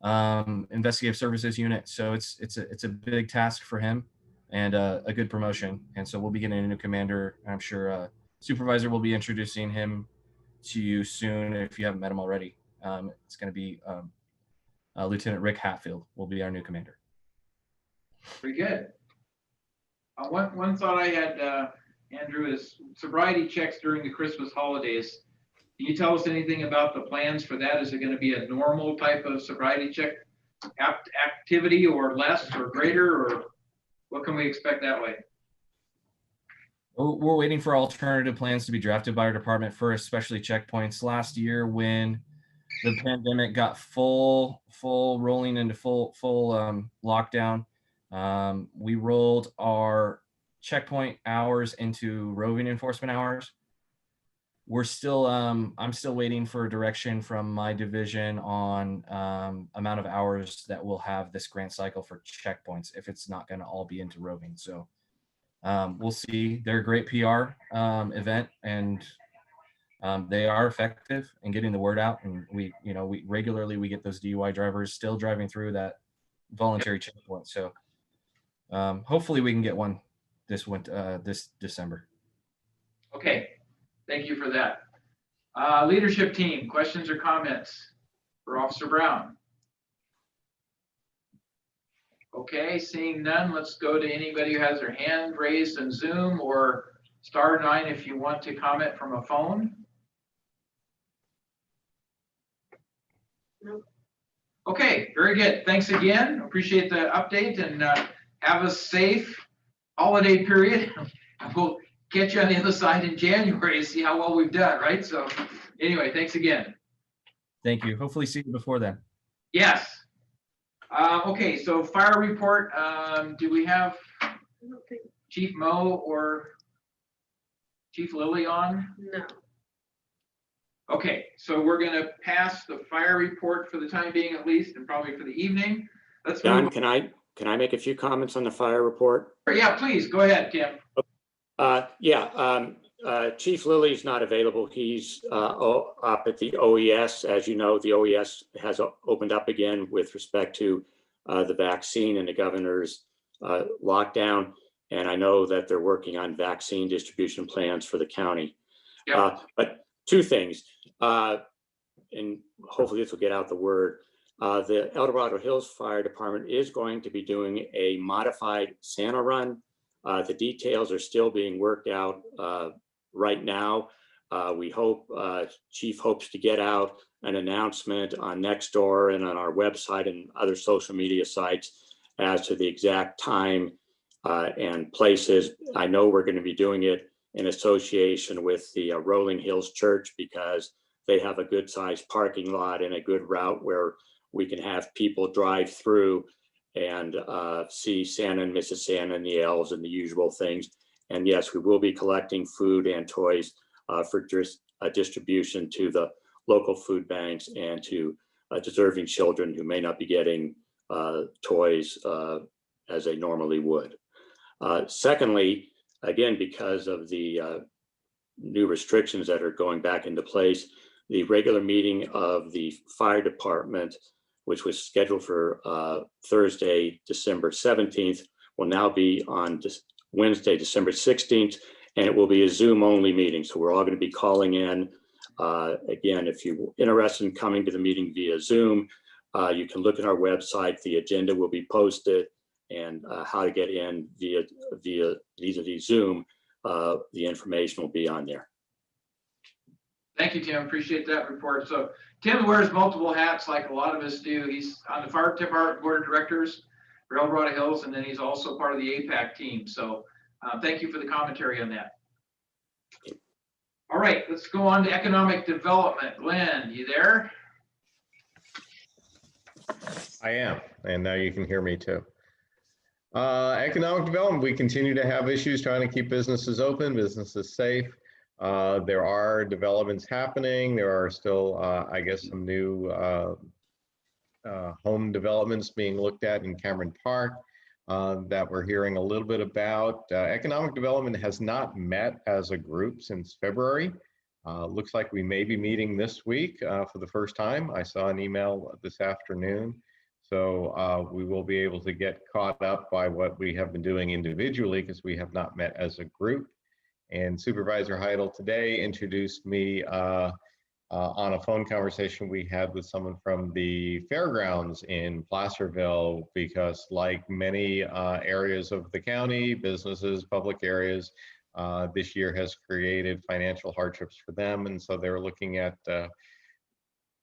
investigative services unit. So it's a big task for him, and a good promotion. And so we'll be getting a new commander. I'm sure supervisor will be introducing him to you soon if you haven't met him already. It's going to be Lieutenant Rick Hatfield will be our new commander. Pretty good. One thought I had, Andrew, is sobriety checks during the Christmas holidays. Can you tell us anything about the plans for that? Is it going to be a normal type of sobriety check activity, or less or greater, or what can we expect that way? We're waiting for alternative plans to be drafted by our department for especially checkpoints. Last year, when the pandemic got rolling into full lockdown, we rolled our checkpoint hours into roving enforcement hours. We're still I'm still waiting for direction from my division on amount of hours that we'll have this grant cycle for checkpoints, if it's not going to all be into roving. So we'll see. They're a great PR event, and they are effective in getting the word out. And we regularly get those DUI drivers still driving through that voluntary checkpoint. So hopefully we can get one this December. Okay, thank you for that. Leadership team, questions or comments for Officer Brown? Okay, seeing none, let's go to anybody who has their hand raised in Zoom, or *9 if you want to comment from a phone. Okay, very good. Thanks again. Appreciate the update and have a safe holiday period. We'll catch you on the other side in January to see how well we've done, right? So anyway, thanks again. Thank you. Hopefully see you before then. Yes. Okay, so fire report. Do we have Chief Mo or Chief Lilly on? No. Okay, so we're gonna pass the fire report for the time being at least, and probably for the evening. Let's Don, move. can I make a few comments on the fire report? Yeah, please, go ahead, Tim. Chief Lilly's not available. He's up at the OES. As you know, the OES has opened up again with respect to the vaccine and the governor's lockdown. And I know that they're working on vaccine distribution plans for the county. Yep. But two things, and hopefully this will get out the word. The El Dorado Hills Fire Department is going to be doing a modified Santa run. The details are still being worked out right now. We hope, Chief hopes to get out an announcement on Nextdoor and on our website and other social media sites as to the exact time and places. I know we're going to be doing it in association with the Rolling Hills Church because they have a good sized parking lot and a good route where we can have people drive through and see Santa and Mrs. Santa and the elves and the usual things. And yes, we will be collecting food and toys for distribution to the local food banks and to deserving children who may not be getting toys as they normally would. Secondly, again, because of the new restrictions that are going back into place, the regular meeting of the fire department, which was scheduled for Thursday, December 17th, will now be on Wednesday, December 16th, and it will be a Zoom only meeting. So we're all going to be calling in. Again, if you're interested in coming to the meeting via Zoom, you can look at our website. The agenda will be posted, and how to get in via Zoom, the information will be on there. Thank you, Tim. Appreciate that report. So Tim wears multiple hats like a lot of us do. He's on the fire department board of directors for El Dorado Hills, and then he's also part of the APAC team. So thank you for the commentary on that. All right, let's go on to economic development. Glenn, you there? I am, and now you can hear me too. Economic development, we continue to have issues trying to keep businesses open, businesses safe. There are developments happening. There are still, I guess, some new home developments being looked at in Cameron Park that we're hearing a little bit about. Economic development has not met as a group since February. Looks like we may be meeting this week for the first time. I saw an email this afternoon. So we will be able to get caught up by what we have been doing individually because we have not met as a group. And Supervisor Heidel today introduced me on a phone conversation we had with someone from the fairgrounds in Placerville, because like many areas of the county, businesses, public areas, this year has created financial hardships for them. And so they're looking at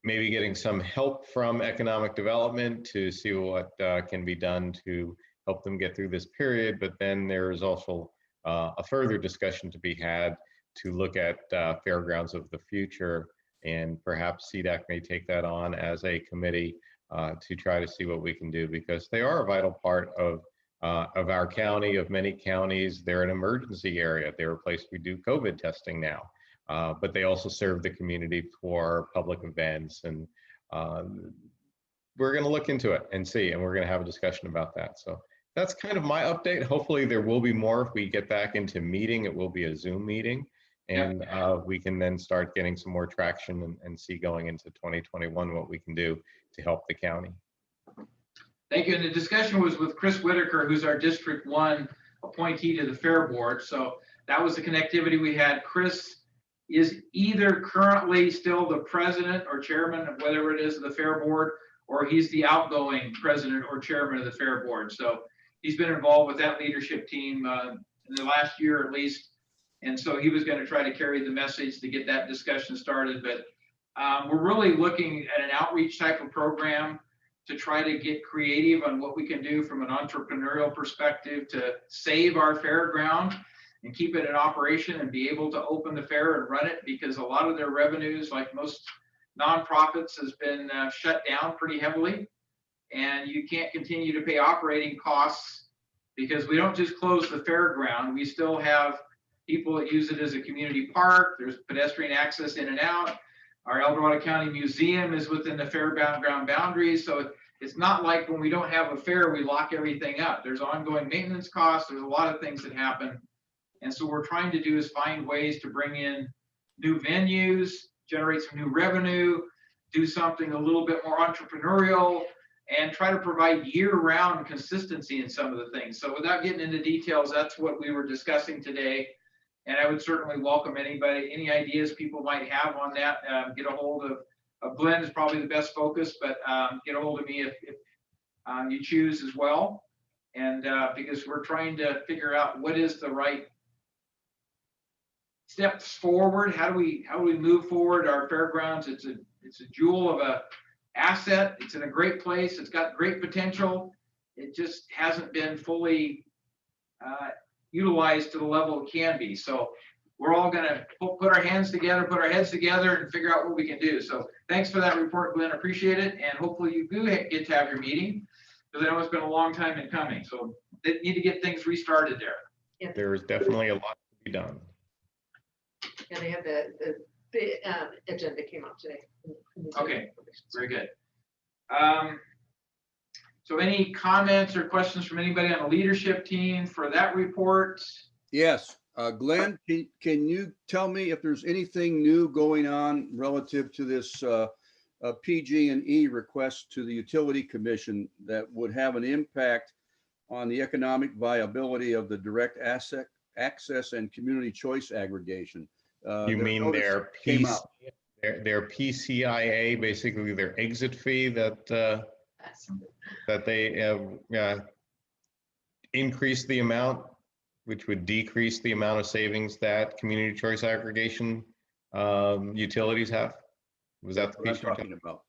maybe getting some help from economic development to see what can be done to help them get through this period. But then there is also a further discussion to be had to look at fairgrounds of the future, and perhaps CDAC may take that on as a committee to try to see what we can do, because they are a vital part of our county, of many counties. They're an emergency area. They're a place we do COVID testing now. But they also serve the community for public events, and we're going to look into it and see, and we're going to have a discussion about that. So that's kind of my update. Hopefully there will be more if we get back into meeting. It will be a Zoom meeting, and we can then start getting some more traction and see going into 2021 what we can do to help the county. Thank you. And the discussion was with Chris Whitaker, who's our District 1 appointee to the Fair Board. So that was the connectivity we had. Chris is either currently still the president or chairman of whatever it is of the Fair Board, or he's the outgoing president or chairman of the Fair Board. So he's been involved with that leadership team in the last year at least. And so he was going to try to carry the message to get that discussion started. But we're really looking at an outreach type of program to try to get creative on what we can do from an entrepreneurial perspective to save our fairground and keep it in operation and be able to open the fair and run it, because a lot of their revenues, like most nonprofits, has been shut down pretty heavily. And you can't continue to pay operating costs, because we don't just close the fairground. We still have people that use it as a community park. There's pedestrian access in and out. Our El Dorado County Museum is within the fairground boundaries. So it's not like when we don't have a fair, we lock everything up. There's ongoing maintenance costs. There's a lot of things that happen. And so what we're trying to do is find ways to bring in new venues, generate some new revenue, do something a little bit more entrepreneurial, and try to provide year-round consistency in some of the things. So without getting into details, that's what we were discussing today. And I would certainly welcome anybody, any ideas people might have on that. Get a hold of Glenn is probably the best focus, but get a hold of me if you choose as well. And because we're trying to figure out what is the right steps forward. How do we move forward our fairgrounds? It's a jewel of a asset. It's in a great place. It's got great potential. It just hasn't been fully utilized to the level it can be. So we're all going to put our hands together, put our heads together, and figure out what we can do. So thanks for that report, Glenn. Appreciate it. And hopefully you do get to have your meeting, because I know it's been a long time in coming. So they need to get things restarted there. Yeah. There is definitely a lot to be done. Yeah, they have the agenda came out today. Okay, very good. So any comments or questions from anybody on the leadership team for that report? Yes, Glenn, can you tell me if there's anything new going on relative to this PG&E request to the Utility Commission that would have an impact on the economic viability of the direct asset access and community choice aggregation? You mean their PCIA, basically their exit fee that they increase the amount, which would decrease the amount of savings that community choice aggregation utilities have? Was that the piece you're talking about?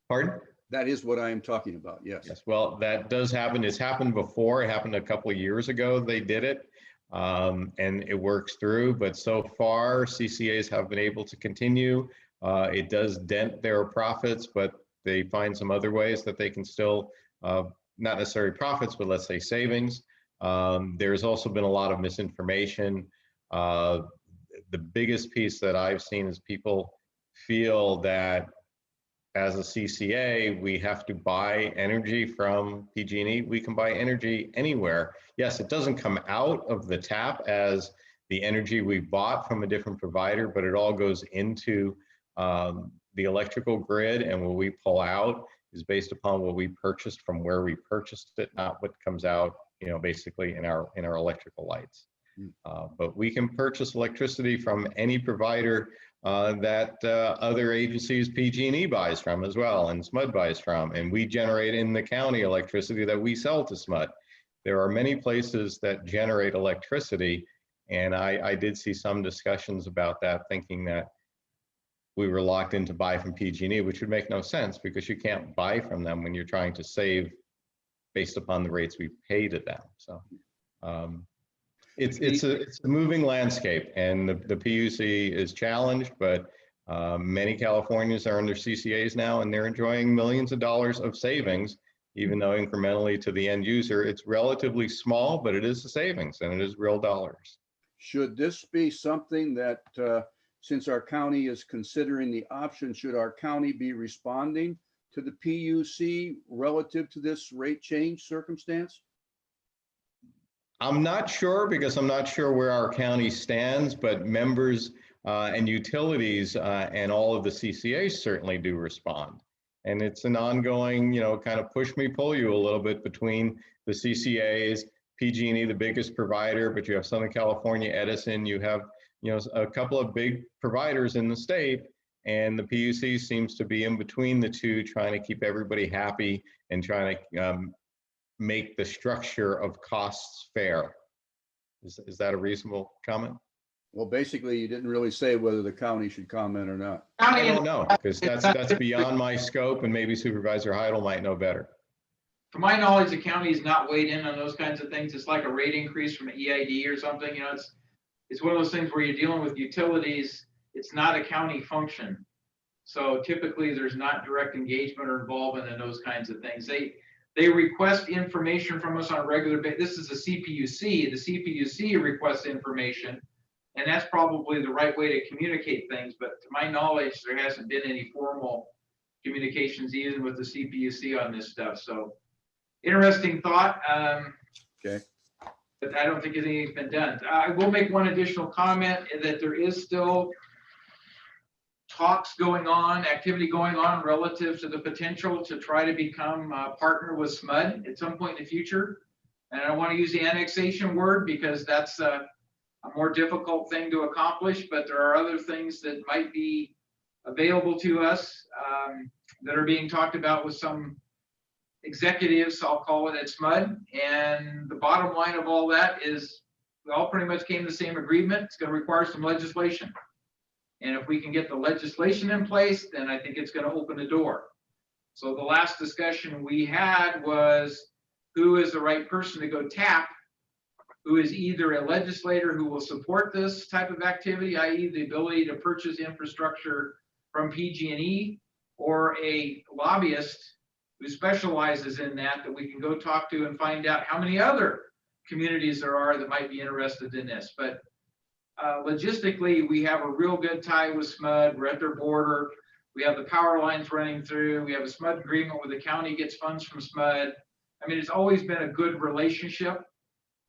Pardon? That is what I am talking about, yes. Yes, well, that does happen. It's happened before. It happened a couple of years ago. They did it. And it works through, but so far CCAs have been able to continue. It does dent their profits, but they find some other ways that they can still, not necessarily profits, but let's say savings. There's also been a lot of misinformation. The biggest piece that I've seen is people feel that as a CCA, we have to buy energy from PG&E. We can buy energy anywhere. Yes, it doesn't come out of the tap as the energy we bought from a different provider, but it all goes into the electrical grid, and what we pull out is based upon what we purchased from where we purchased it, not what comes out, you know, basically in our electrical lights. But we can purchase electricity from any provider that other agencies PG&E buys from as well, and SMUD buys from, and we generate in the county electricity that we sell to SMUD. There are many places that generate electricity, and I did see some discussions about that, thinking that we were locked in to buy from PG&E, which would make no sense, because you can't buy from them when you're trying to save based upon the rates we pay to them. So it's a moving landscape, and the PUC is challenged, but many Californians are under CCAs now, and they're enjoying millions of dollars of savings, even though incrementally to the end user, it's relatively small, but it is a savings and it is real dollars. Should this be something that, since our county is considering the option, should our county be responding to the PUC relative to this rate change circumstance? I'm not sure, because I'm not sure where our county stands, but members and utilities and all of the CCAs certainly do respond. And it's an ongoing, you know, kind of push me, pull you a little bit between the CCAs, PG&E, the biggest provider, but you have Southern California, Edison, you have, you know, a couple of big providers in the state, and the PUC seems to be in between the two, trying to keep everybody happy and trying to make the structure of costs fair. Is that a reasonable comment? Well, basically, you didn't really say whether the county should comment or not. I don't know, because that's beyond my scope, and maybe Supervisor Heidel might know better. To my knowledge, the county is not weighed in on those kinds of things. It's like a rate increase from EID or something, you know, it's one of those things where you're dealing with utilities. It's not a county function. So typically there's not direct engagement or involvement in those kinds of things. They request information from us on a regular basis. This is a CPUC. The CPUC requests information, and that's probably the right way to communicate things. But to my knowledge, there hasn't been any formal communications even with the CPUC on this stuff. So interesting thought. Okay. But I don't think anything's been done. I will make one additional comment that there is still talks going on, activity going on relative to the potential to try to become a partner with SMUD at some point in the future. And I don't want to use the annexation word because that's a more difficult thing to accomplish, but there are other things that might be available to us that are being talked about with some executives, I'll call it, at SMUD. And the bottom line of all that is we all pretty much came to the same agreement. It's going to require some legislation. And if we can get the legislation in place, then I think it's going to open the door. So the last discussion we had was who is the right person to go tap, who is either a legislator who will support this type of activity, i.e. the ability to purchase infrastructure from PG&E, or a lobbyist who specializes in that we can go talk to and find out how many other communities there are that might be interested in this. But logistically, we have a real good tie with SMUD. We're at their border. We have the power lines running through. We have a SMUD agreement where the county gets funds from SMUD. I mean, it's always been a good relationship.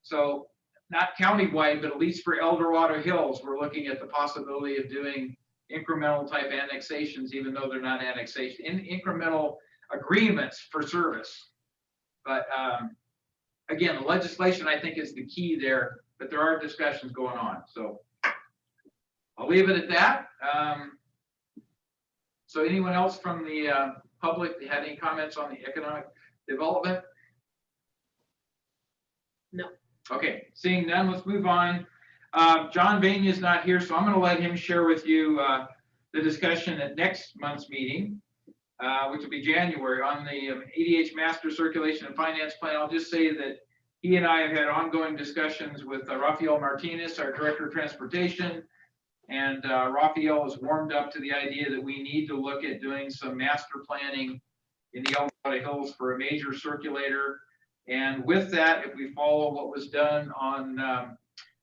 So not countywide, but at least for El Dorado Hills, we're looking at the possibility of doing incremental type annexations, even though they're not annexation, incremental agreements for service. But again, the legislation, I think, is the key there, but there are discussions going on. So I'll leave it at that. So anyone else from the public that had any comments on the economic development? No. Okay, seeing none, let's move on. John Vania is not here, so I'm going to let him share with you the discussion at next month's meeting, which will be January, on the EDH Master Circulation and Finance Plan. I'll just say that he and I have had ongoing discussions with Rafael Martinez, our Director of Transportation, and Rafael has warmed up to the idea that we need to look at doing some master planning in the El Dorado Hills for a major circulator. And with that, if we follow what was done on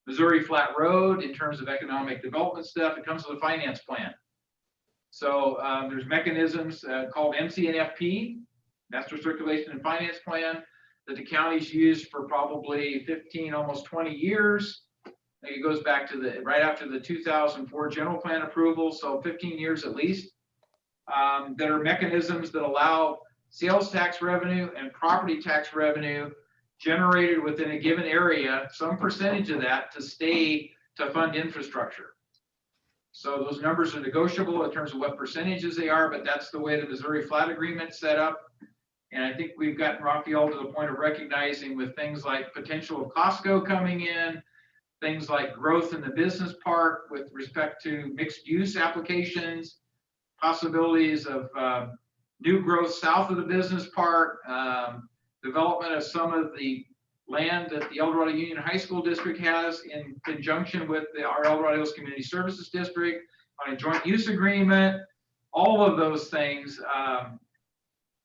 Missouri Flat Road in terms of economic development stuff, it comes with a finance plan. So there's mechanisms called MCNFP, Master Circulation and Finance Plan, that the county's used for probably 15, almost 20 years. It goes back to right after the 2004 general plan approval, so 15 years at least. There are mechanisms that allow sales tax revenue and property tax revenue generated within a given area, some percentage of that to stay to fund infrastructure. So those numbers are negotiable in terms of what percentages they are, but that's the way the Missouri Flat Agreement set up. And I think we've gotten Rafael to the point of recognizing with things like potential of Costco coming in, things like growth in the business park with respect to mixed use applications, possibilities of new growth south of the business park, development of some of the land that the El Dorado Union High School District has in conjunction with our El Dorado Hills Community Services District on a joint use agreement. All of those things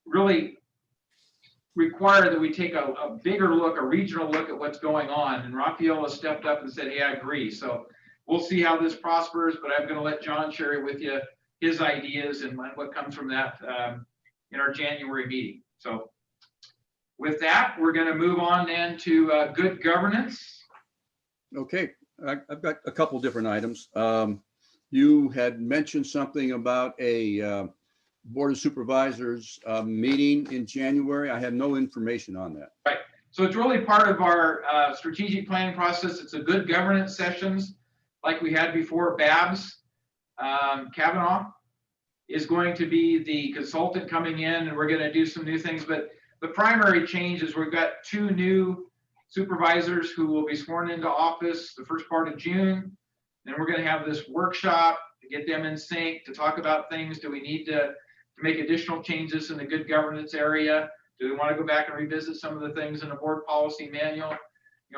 really require that we take a bigger look, a regional look at what's going on. And Rafael has stepped up and said, hey, I agree. So we'll see how this prospers, but I'm going to let John share with you his ideas and what comes from that in our January meeting. So with that, we're going to move on then to good governance. Okay, I've got a couple different items. You had mentioned something about a Board of Supervisors meeting in January. I had no information on that. Right. So it's really part of our strategic planning process. It's a good governance sessions like we had before. Babs Kavanaugh is going to be the consultant coming in, and we're going to do some new things. But the primary change is we've got 2 new supervisors who will be sworn into office the first part of June. Then we're going to have this workshop to get them in sync, to talk about things. Do we need to make additional changes in the good governance area? Do we want to go back and revisit some of the things in the board policy manual?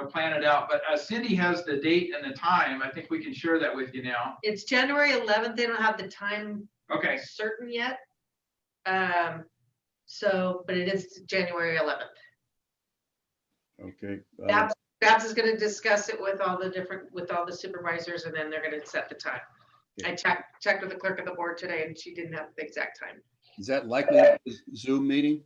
Plan it out. But Cindy has the date and the time. I think we can share that with you now. It's January 11th. They don't have the time Okay. certain yet. But it is January 11th. Okay. Babs is going to discuss it with all the supervisors, and then they're going to set the time. Okay. I checked with the clerk of the board today, and she didn't have the exact time. Is that likely a Zoom meeting?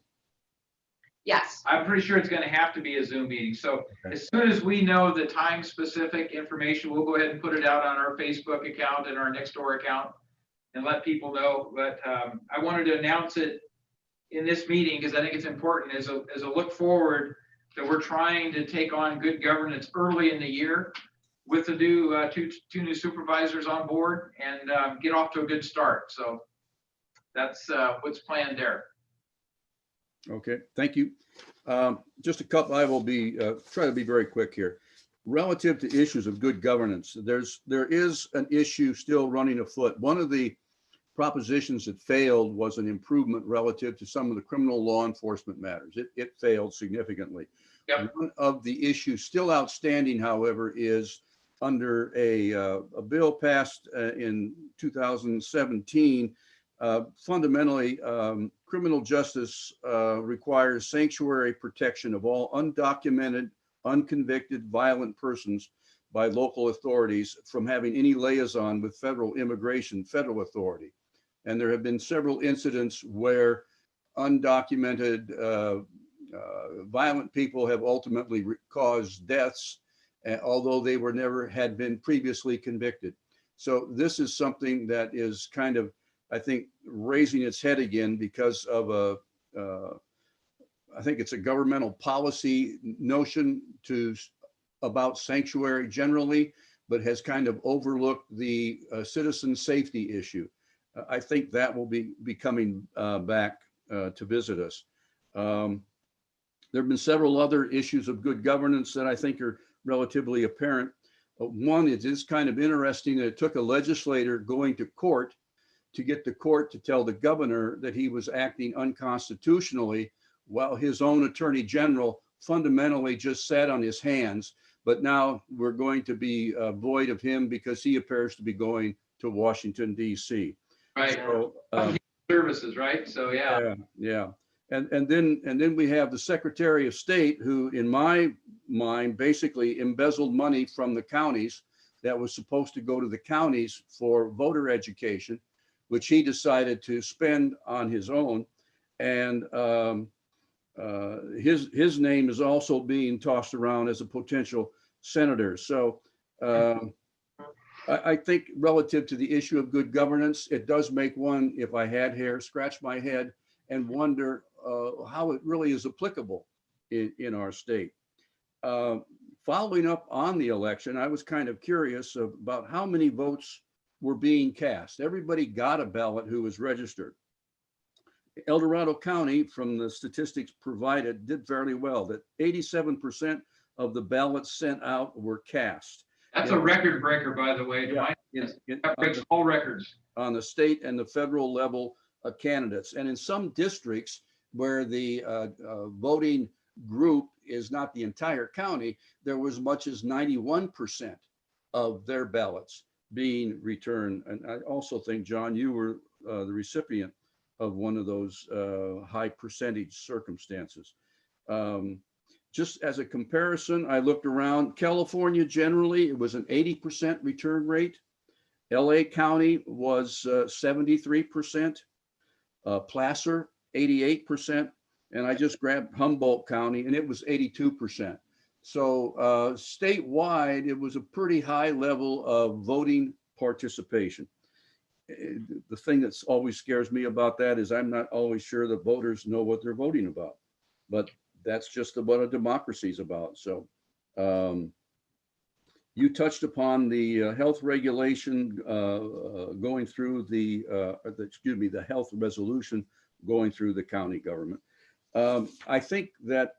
Yes. I'm pretty sure it's going to have to be a Zoom meeting. So as soon as we know the time specific information, we'll go ahead and put it out on our Facebook account and our Nextdoor account and let people know. But I wanted to announce it in this meeting because I think it's important as a look forward that we're trying to take on good governance early in the year with the new two new supervisors on board and get off to a good start. So that's what's planned there. Okay, thank you. Just a couple, I will be try to be very quick here. Relative to issues of good governance, there is an issue still running afoot. One of the propositions that failed was an improvement relative to some of the criminal law enforcement matters. It failed significantly. Yep. One of the issues still outstanding, however, is under a bill passed in 2017. Fundamentally, criminal justice requires sanctuary protection of all undocumented, unconvicted, violent persons by local authorities from having any liaison with federal authority. And there have been several incidents where undocumented violent people have ultimately caused deaths, although they were never had been previously convicted. So this is something that is kind of, I think, raising its head again because of I think it's a governmental policy notion about sanctuary generally, but has kind of overlooked the citizen safety issue. I think that will be coming back to visit us. There have been several other issues of good governance that I think are relatively apparent. One, it is kind of interesting that it took a legislator going to court to get the court to tell the governor that he was acting unconstitutionally while his own attorney general fundamentally just sat on his hands. But now we're going to be void of him because he appears to be going to Washington, D.C. Right. So, services, right? So yeah. Yeah. And then we have the Secretary of State, who in my mind basically embezzled money from the counties that was supposed to go to the counties for voter education, which he decided to spend on his own. And his name is also being tossed around as a potential senator. So I think relative to the issue of good governance, it does make one, if I had hair, scratch my head and wonder how it really is applicable in our state. Following up on the election, I was kind of curious about how many votes were being cast. Everybody got a ballot who was registered. El Dorado County, from the statistics provided, did fairly well, that 87% of the ballots sent out were cast. That's a record breaker, by the way. That breaks all records. On the state and the federal level candidates. And in some districts where the voting group is not the entire county, there was as much as 91% of their ballots being returned. And I also think, John, you were the recipient of one of those high percentage circumstances. Just as a comparison, I looked around. California generally, it was an 80% return rate. LA County was 73%, Placer 88%, and I just grabbed Humboldt County and it was 82%. So statewide, it was a pretty high level of voting participation. The thing that's always scares me about that is I'm not always sure the voters know what they're voting about, but that's just what a democracy is about. So you touched upon the health regulation going through the health resolution going through the county government. I think that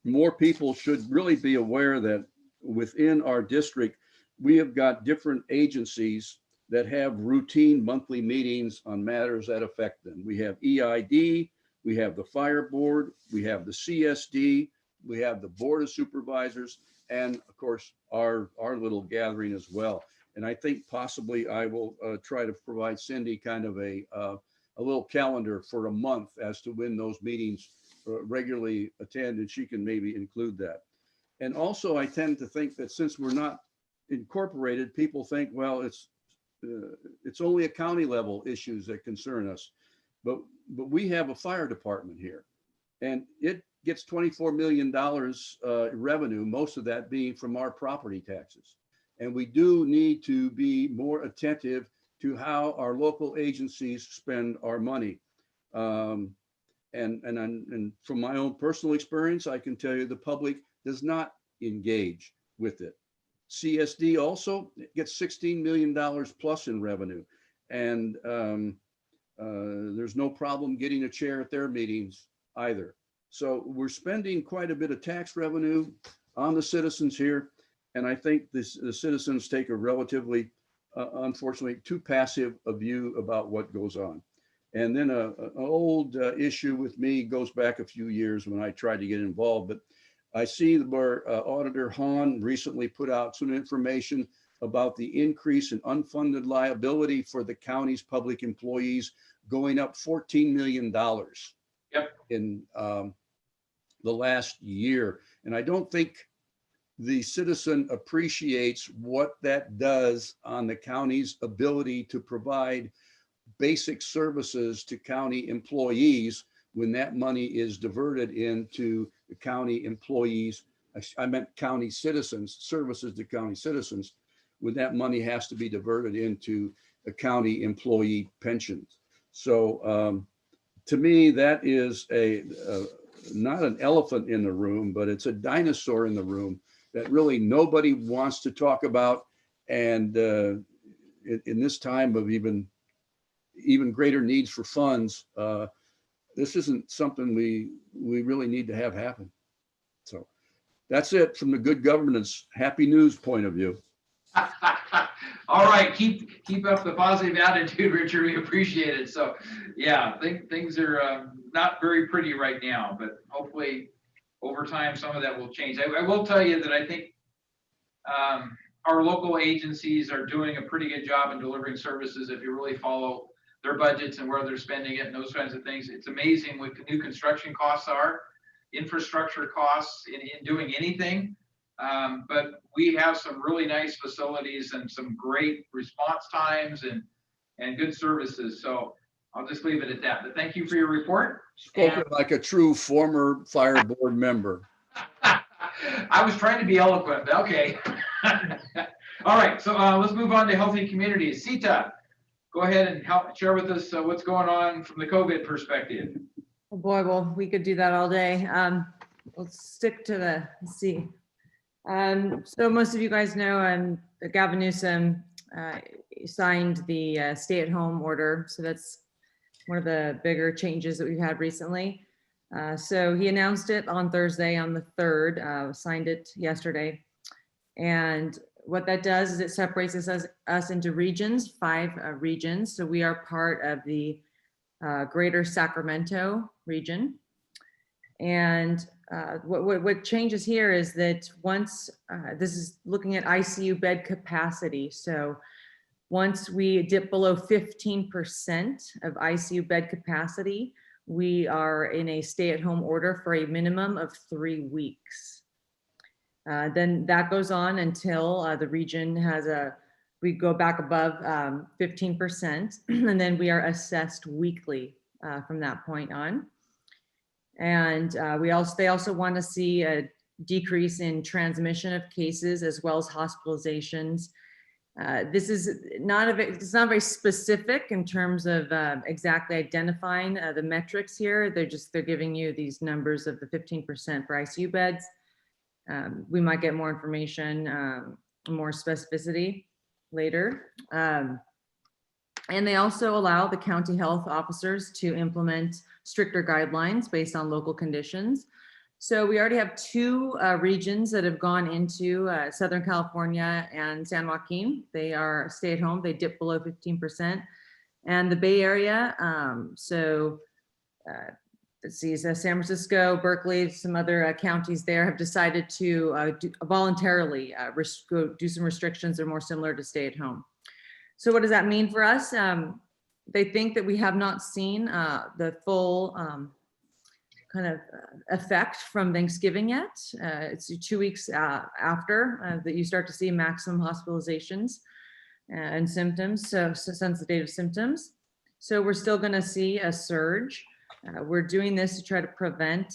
more people should really be aware that within our district, we have got different agencies that have routine monthly meetings on matters that affect them. We have EID, we have the fire board, we have the CSD, we have the board of supervisors, and of course, our little gathering as well. And I think possibly I will try to provide Cindy kind of a little calendar for a month as to when those meetings regularly attend, and she can maybe include that. And also, I tend to think that since we're not incorporated, people think, well, it's only a county level issues that concern us. But we have a fire department here, and it gets $24 million revenue, most of that being from our property taxes. And we do need to be more attentive to how our local agencies spend our money. And from my own personal experience, I can tell you the public does not engage with it. CSD also gets $16 million plus in revenue. And there's no problem getting a chair at their meetings either. So we're spending quite a bit of tax revenue on the citizens here. And I think the citizens take a relatively, unfortunately, too passive a view about what goes on. And then an old issue with me goes back a few years when I tried to get involved, but I see where Auditor Hahn recently put out some information about the increase in unfunded liability for the county's public employees going up $14 million in the last year. And I don't think the citizen appreciates what that does on the county's ability to provide basic services to county employees when that money is diverted into the county employees. I meant county citizens, services to county citizens, when that money has to be diverted into a county employee pensions. So to me, that is not an elephant in the room, but it's a dinosaur in the room that really nobody wants to talk about. And in this time of even greater needs for funds, this isn't something we really need to have happen. So that's it from the good governance, happy news point of view. All right, keep up the positive attitude, Richard. We appreciate it. So yeah, things are not very pretty right now, but hopefully over time, some of that will change. I will tell you that I think our local agencies are doing a pretty good job in delivering services. If you really follow their budgets and where they're spending it and those kinds of things, it's amazing what new construction costs are, infrastructure costs in doing anything. But we have some really nice facilities and some great response times and good services. So I'll just leave it at that. But thank you for your report. Spoken like a true former fire board member. I was trying to be eloquent, but okay. All right, so let's move on to healthy communities. Sita, go ahead and share with us what's going on from the COVID perspective. Oh boy, well, we could do that all day. Let's stick to let's see. So most of you guys know Gavin Newsom signed the stay-at-home order. So that's one of the bigger changes that we've had recently. So he announced it on Thursday on the 3rd, signed it yesterday. And what that does is it separates us into regions, 5 regions. So we are part of the greater Sacramento region. And what changes here is that once, this is looking at ICU bed capacity. So once we dip below 15% of ICU bed capacity, we are in a stay-at-home order for a minimum of 3 weeks. Then that goes on until the region has we go back above 15%, and then we are assessed weekly from that point on. And they also want to see a decrease in transmission of cases as well as hospitalizations. This is it's not very specific in terms of exactly identifying the metrics here. They're giving you these numbers of the 15% for ICU beds. We might get more information, more specificity later. And they also allow the county health officers to implement stricter guidelines based on local conditions. So we already have two regions that have gone into Southern California and San Joaquin. They are stay at home. They dip below 15%. And the Bay Area, let's see, so San Francisco, Berkeley, some other counties there have decided to voluntarily do some restrictions that are more similar to stay at home. So what does that mean for us? They think that we have not seen the full kind of effect from Thanksgiving yet. It's 2 weeks after that you start to see maximum hospitalizations and symptoms, so sensitive symptoms. So we're still going to see a surge. We're doing this to try to prevent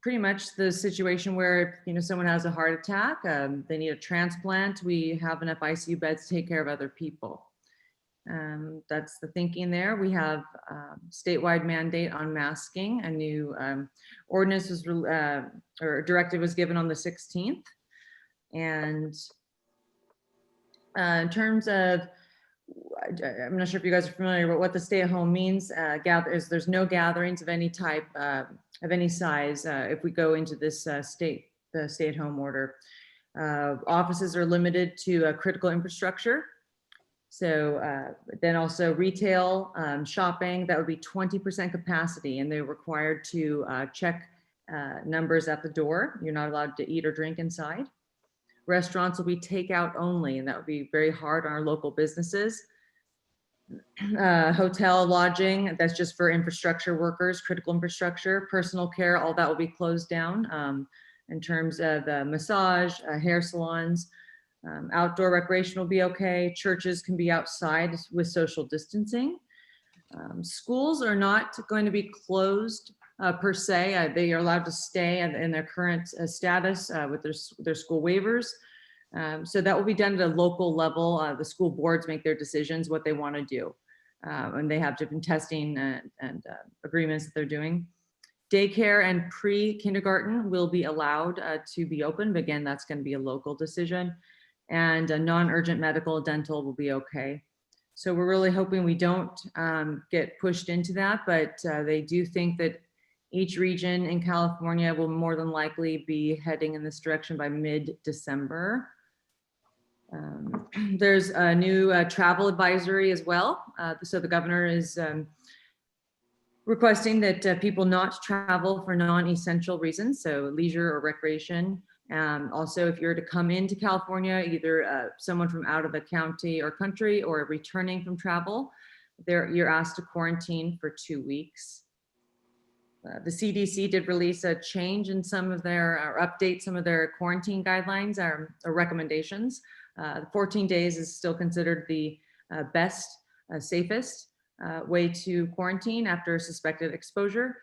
pretty much the situation where if someone has a heart attack, they need a transplant, we have enough ICU beds to take care of other people. That's the thinking there. We have statewide mandate on masking. A new ordinance was or directive was given on the 16th. And in terms of, I'm not sure if you guys are familiar with what the stay at home means. There's no gatherings of any type, of any size, if we go into this the stay at home order. Offices are limited to critical infrastructure. So then also retail, shopping, that would be 20% capacity, and they're required to check numbers at the door. You're not allowed to eat or drink inside. Restaurants will be takeout only, and that would be very hard on our local businesses. Hotel lodging, that's just for infrastructure workers, critical infrastructure. Personal care, all that will be closed down. In terms of massage, hair salons, outdoor recreation will be okay. Churches can be outside with social distancing. Schools are not going to be closed per se. They are allowed to stay in their current status with their school waivers. So that will be done at a local level. The school boards make their decisions what they want to do. And they have different testing and agreements that they're doing. Daycare and pre-kindergarten will be allowed to be open, but again, that's going to be a local decision. And non-urgent medical, dental will be okay. So we're really hoping we don't get pushed into that, but they do think that each region in California will more than likely be heading in this direction by mid-December. There's a new travel advisory as well. So the governor is requesting that people not travel for non-essential reasons, so leisure or recreation. Also, if you're to come into California, either someone from out of the county or country or returning from travel, you're asked to quarantine for 2 weeks. The CDC did release a change in some of their, or update some of their quarantine guidelines or recommendations. 14 days is still considered the best, safest way to quarantine after suspected exposure.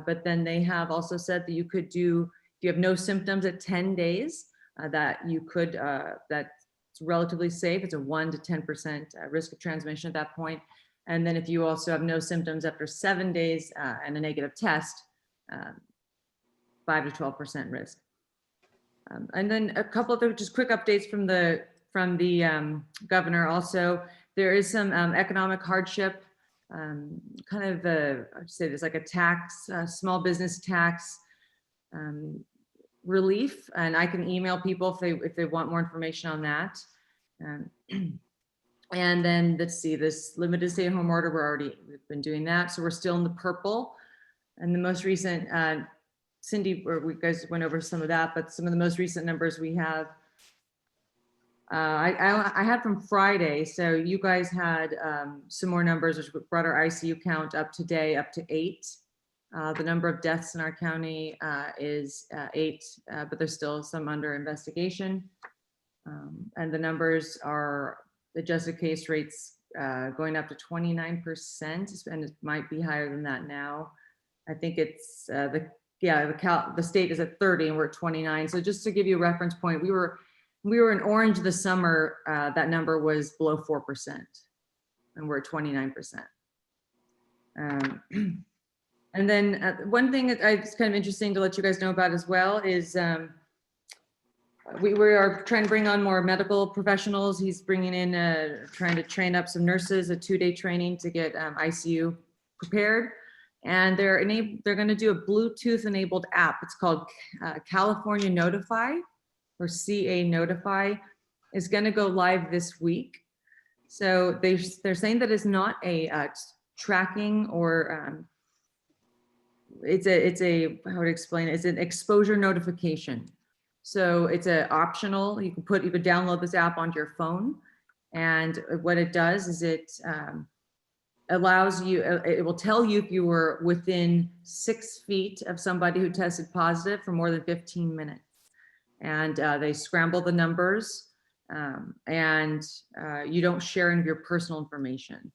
But then they have also said that you could do, if you have no symptoms at 10 days, that you could, that's relatively safe. It's a 1 to 10% risk of transmission at that point. And then if you also have no symptoms after 7 days and a negative test, 5 to 12% risk. And then a couple of just quick updates from the governor. Also, there is some economic hardship, kind of I'd say there's like a tax, small business tax relief, and I can email people if they want more information on that. And then let's see, this limited stay-at-home order, we've been doing that, so we're still in the purple. And the most recent, Cindy, or we guys went over some of that, but some of the most recent numbers we have, I had from Friday, so you guys had some more numbers, which brought our ICU count up today up to 8. The number of deaths in our county is 8, but there's still some under investigation. And the numbers are adjusted case rates going up to 29%, and it might be higher than that now. I think it's the state is at 30 and we're at 29. So just to give you a reference point, we were in orange this summer. That number was below 4%, and we're at 29%. And then one thing that it's kind of interesting to let you guys know about as well is we are trying to bring on more medical professionals. He's bringing in, trying to train up some nurses, a 2-day training to get ICU prepared. And they're going to do a Bluetooth enabled app. It's called California Notify, or CA Notify. Is going to go live this week. So they're saying that it's not a tracking or it's a how to explain it? It's an exposure notification. So it's a optional. You could download this app onto your phone, and what it does is it allows you. It will tell you if you were within 6 feet of somebody who tested positive for more than 15 minutes, and they scramble the numbers. And you don't share any of your personal information.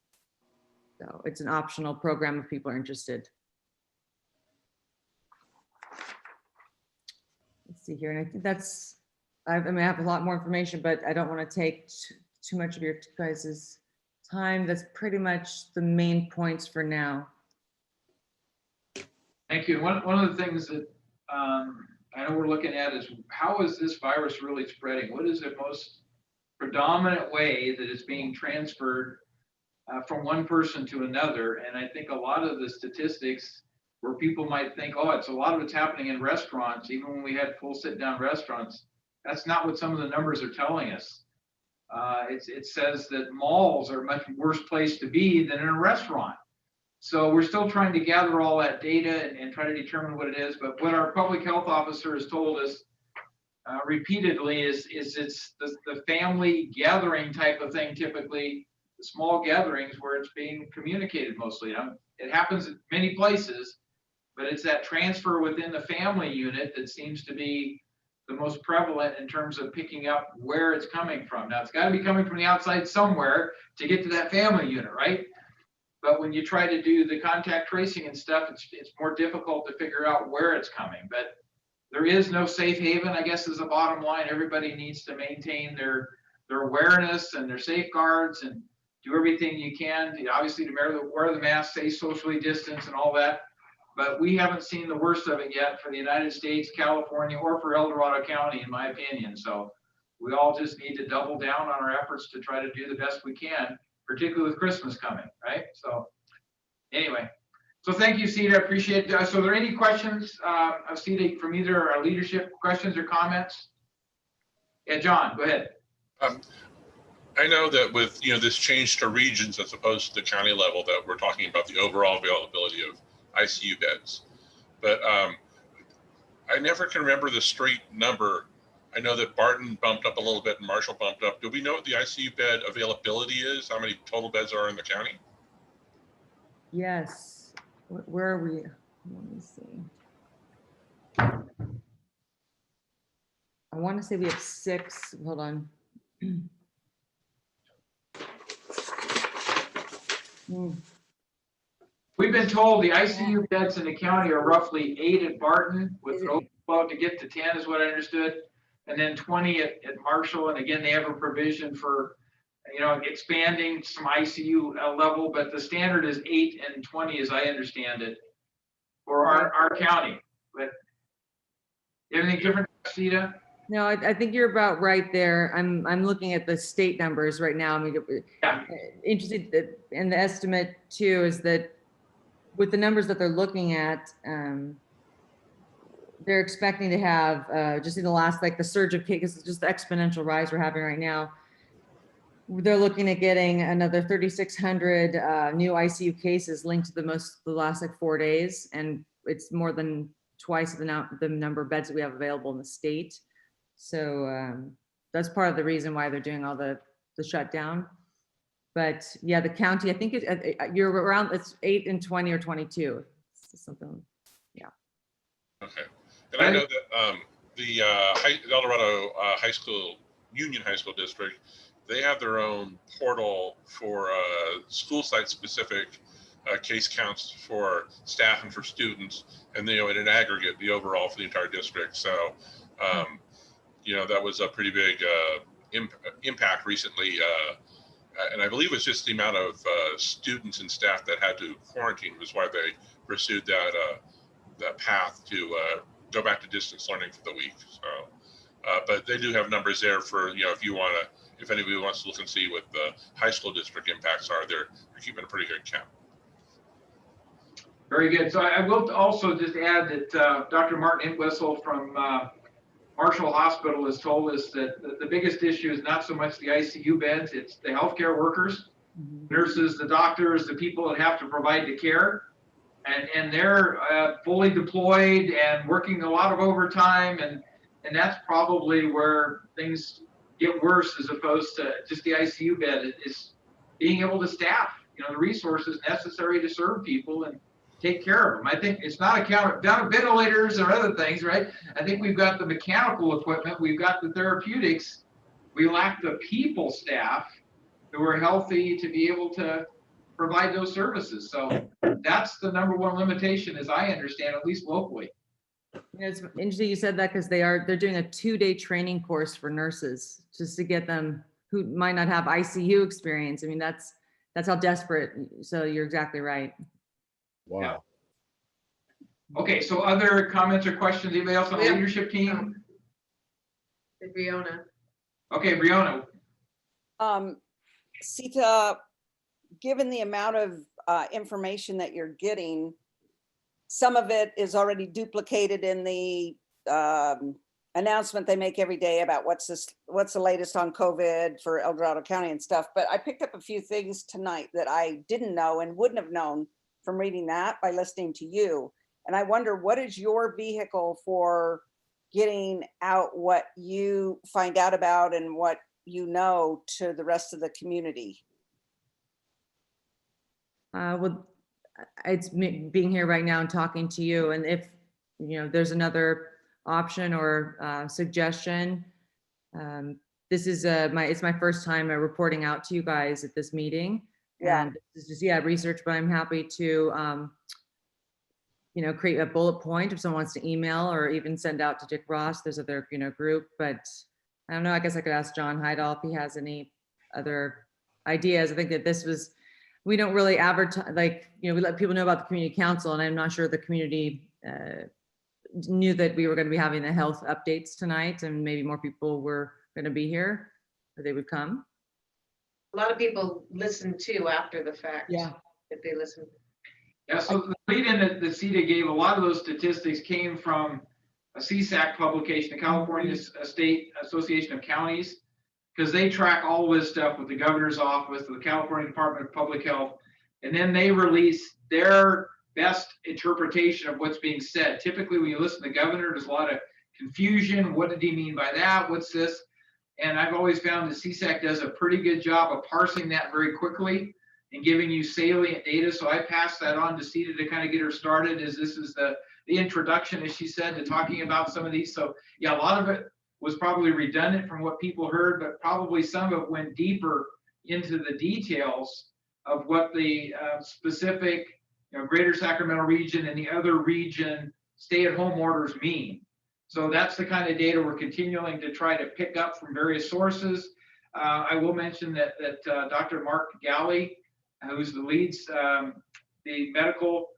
So it's an optional program if people are interested. Let's see here, and I think that's, I mean, I have a lot more information, but I don't want to take too much of your guys' time. That's pretty much the main points for now. Thank you. One of the things that I know we're looking at is how is this virus really spreading? What is the most predominant way that it's being transferred from one person to another? And I think a lot of the statistics where people might think, oh, it's a lot of it's happening in restaurants, even when we had full sit-down restaurants, that's not what some of the numbers are telling us. It says that malls are a much worse place to be than in a restaurant. So we're still trying to gather all that data and try to determine what it is. But what our public health officer has told us repeatedly is it's the family gathering type of thing, typically the small gatherings where it's being communicated mostly. It happens in many places, but it's that transfer within the family unit that seems to be the most prevalent in terms of picking up where it's coming from. Now, it's got to be coming from the outside somewhere to get to that family unit, right? But when you try to do the contact tracing and stuff, it's more difficult to figure out where it's coming. But there is no safe haven, I guess, is the bottom line. Everybody needs to maintain their awareness and their safeguards and do everything you can, obviously, to wear the mask, stay socially distanced and all that. But we haven't seen the worst of it yet for the United States, California, or for El Dorado County, in my opinion. So we all just need to double down on our efforts to try to do the best we can, particularly with Christmas coming, right? So anyway, so thank you, Sita, I appreciate it. So are there any questions of Sita from either our leadership, questions or comments? Yeah, John, go ahead. I know that with this change to regions as opposed to the county level, that we're talking about the overall availability of ICU beds, but I never can remember the straight number. I know that Barton bumped up a little bit and Marshall bumped up. Do we know what the ICU bed availability is? How many total beds are in the county? Yes. Where are we? Let me see. I want to say we have 6. Hold on. We've been told the ICU beds in the county are roughly 8 at Barton with an overflow to get to 10 is what I understood. And then 20 at Marshall. And again, they have a provision for, expanding some ICU level, but the standard is 8 and 20 as I understand it for our county. But anything different, Sita? No, I think you're about right there. I'm looking at the state numbers right now. I mean, interested in the estimate too is that with the numbers that they're looking at, they're expecting to have just in the last, like the surge of cases, just the exponential rise we're having right now. They're looking at getting another 3,600 new ICU cases linked to the last like 4 days, and it's more than twice the number of beds that we have available in the state. So that's part of the reason why they're doing all the shutdown. But yeah, the county, I think you're around, it's 8 and 20 or 22, something. Yeah. Okay. And I know that the El Dorado High School, Union High School District, they have their own portal for school site specific case counts for staff and for students, and in an aggregate, the overall for the entire district. So, that was a pretty big impact recently. And I believe it's just the amount of students and staff that had to quarantine was why they pursued that path to go back to distance learning for the week. So, but they do have numbers there for, if anybody wants to look and see what the high school district impacts are, they're keeping a pretty good count. Very good. So I will also just add that Dr. Martin Entwistle from Marshall Hospital has told us that the biggest issue is not so much the ICU beds, it's the healthcare workers, nurses, the doctors, the people that have to provide the care. And they're fully deployed and working a lot of overtime. And that's probably where things get worse as opposed to just the ICU bed. Is being able to staff, the resources necessary to serve people and take care of them. I think it's not down to ventilators or other things, right? I think we've got the mechanical equipment, we've got the therapeutics. We lack the people staff who are healthy to be able to provide those services. So that's the number one limitation, as I understand, at least locally. It's interesting you said that because they're doing a 2-day training course for nurses just to get them who might not have ICU experience. I mean, that's how desperate. So you're exactly right. Wow. Yeah. Okay, so other comments or questions? Anybody else on the leadership team? Brianna. Okay, Brianna. Sita, given the amount of information that you're getting, some of it is already duplicated in the announcement they make every day about what's the latest on COVID for El Dorado County and stuff. But I picked up a few things tonight that I didn't know and wouldn't have known from reading that by listening to you. And I wonder, what is your vehicle for getting out what you find out about and what you know to the rest of the community? Well, it's me being here right now and talking to you. And if, there's another option or suggestion, this is it's my first time reporting out to you guys at this meeting. Yeah. And this is just, research, but I'm happy to, create a bullet point if someone wants to email or even send out to Dick Ross. There's other, group, but I don't know. I guess I could ask John Heidel if he has any other ideas. I think that we don't really advertise, we let people know about the community council, and I'm not sure the community knew that we were going to be having the health updates tonight, and maybe more people were going to be here, or they would come. A lot of people listen too after the fact. Yeah. If they listen. Yeah, so the lead-in that CETA gave, a lot of those statistics came from a CSAC publication, the California State Association of Counties, because they track all this stuff with the governor's office, the California Department of Public Health, and then they release their best interpretation of what's being said. Typically, when you listen to the governor, there's a lot of confusion. What did he mean by that? What's this? And I've always found that CSAC does a pretty good job of parsing that very quickly and giving you salient data. So I passed that on to Sita to kind of get her started, as this is the introduction, as she said, to talking about some of these. So yeah, a lot of it was probably redundant from what people heard, but probably some of it went deeper into the details of what the specific greater Sacramento region and the other region stay-at-home orders mean. So that's the kind of data we're continuing to try to pick up from various sources. I will mention that Dr. Mark Galley, who's the leads the medical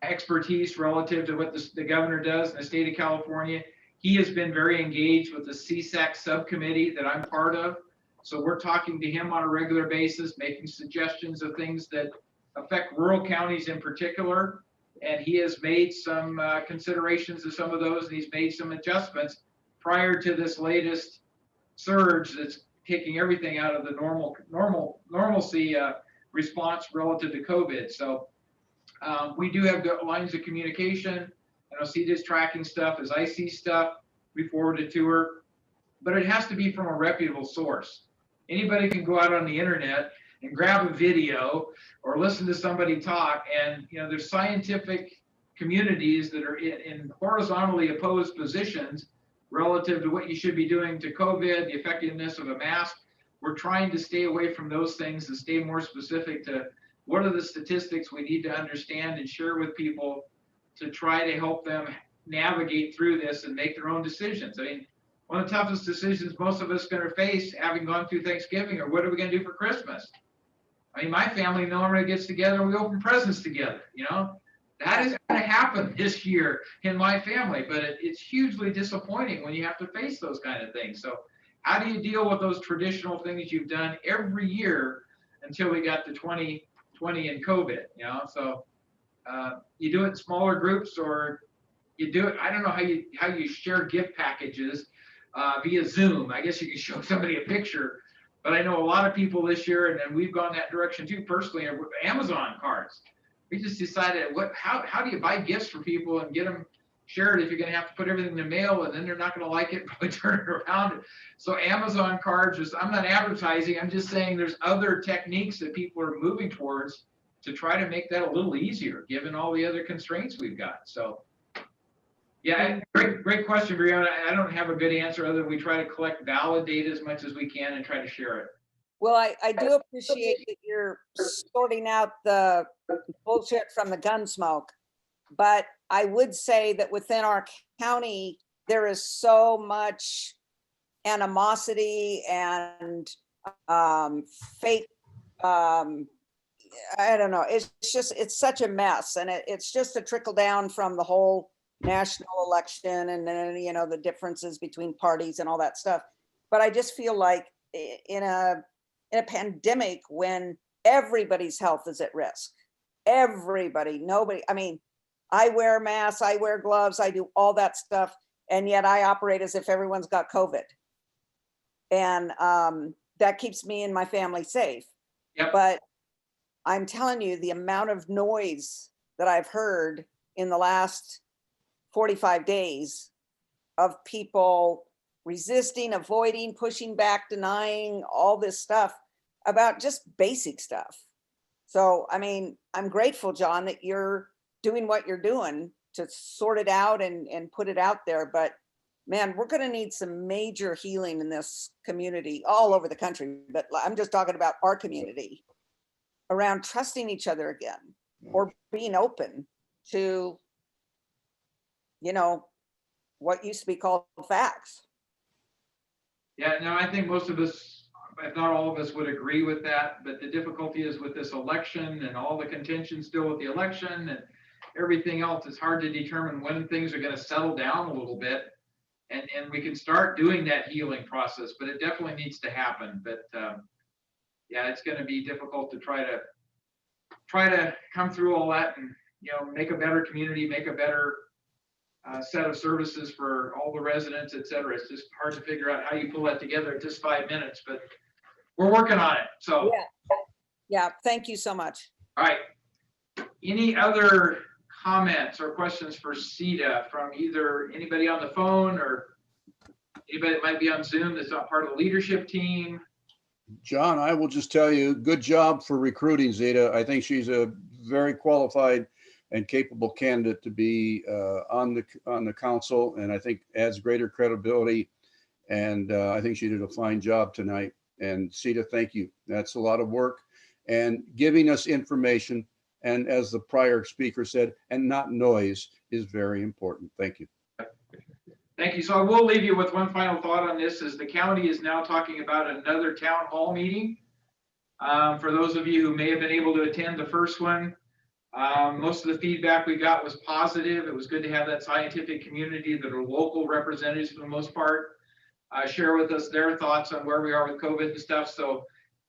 expertise relative to what the governor does in the state of California, he has been very engaged with the CSAC subcommittee that I'm part of. So we're talking to him on a regular basis, making suggestions of things that affect rural counties in particular. And he has made some considerations of some of those, and he's made some adjustments prior to this latest surge that's taking everything out of the normalcy response relative to COVID. So we do have lines of communication. I know CETA's tracking stuff. As I see stuff, we forward it to her, but it has to be from a reputable source. Anybody can go out on the internet and grab a video or listen to somebody talk, and there's scientific communities that are in horizontally opposed positions relative to what you should be doing to COVID, the effectiveness of a mask. We're trying to stay away from those things and stay more specific to what are the statistics we need to understand and share with people to try to help them navigate through this and make their own decisions. I mean, one of the toughest decisions most of us are going to face, having gone through Thanksgiving, or what are we going to do for Christmas? I mean, my family normally gets together and we open presents together, That is going to happen this year in my family, but it's hugely disappointing when you have to face those kind of things. So how do you deal with those traditional things you've done every year until we got to 2020 and COVID, So you do it in smaller groups, or you do it, I don't know how you share gift packages via Zoom. I guess you can show somebody a picture, but I know a lot of people this year, and then we've gone that direction too personally, with Amazon cards. We just decided how do you buy gifts for people and get them shared if you're going to have to put everything in the mail and then they're not going to like it, probably turn it around. So Amazon cards, I'm not advertising, I'm just saying there's other techniques that people are moving towards to try to make that a little easier, given all the other constraints we've got. So yeah, great question, Brianna. I don't have a good answer other than we try to collect valid data as much as we can and try to share it. Well, I do appreciate that you're sorting out the bullshit from the gun smoke. But I would say that within our county, there is so much animosity and fake, I don't know, it's such a mess. And it's just a trickle down from the whole national election and then, you know, the differences between parties and all that stuff. But I just feel like in a pandemic when everybody's health is at risk, nobody, I mean, I wear masks, I wear gloves, I do all that stuff. And yet I operate as if everyone's got COVID. And that keeps me and my family safe. Yep. But I'm telling you, the amount of noise that I've heard in the last 45 days of people resisting, avoiding, pushing back, denying all this stuff about just basic stuff. So, I mean, I'm grateful, John, that you're doing what you're doing to sort it out and put it out there. But man, we're going to need some major healing in this community all over the country. But I'm just talking about our community around trusting each other again, or being open to, you know, what used to be called facts. Yeah, no, I think most of us, if not all of us, would agree with that. But the difficulty is with this election and all the contention still with the election and everything else, it's hard to determine when things are going to settle down a little bit. And we can start doing that healing process, but it definitely needs to happen. But yeah, it's going to be difficult to try to come through all that and, you know, make a better community, make a better set of services for all the residents, et cetera. It's just hard to figure out how you pull that together in just 5 minutes, but we're working on it. So yeah, thank you so much. All right. Any other comments or questions for CETA from either anybody on the phone or anybody that might be on Zoom that's not part of the leadership team? John, I will just tell you, good job for recruiting Zeta. I think she's a very qualified and capable candidate to be on the council, and I think adds greater credibility. And I think she did a fine job tonight. And Zeta, thank you. That's a lot of work and giving us information. And as the prior speaker said, and not noise is very important. Thank you. Thank you. So I will leave you with one final thought on this, is the county is now talking about another town hall meeting. For those of you who may have been able to attend the first one, most of the feedback we got was positive. It was good to have that scientific community that are local representatives for the most part share with us their thoughts on where we are with COVID and stuff. So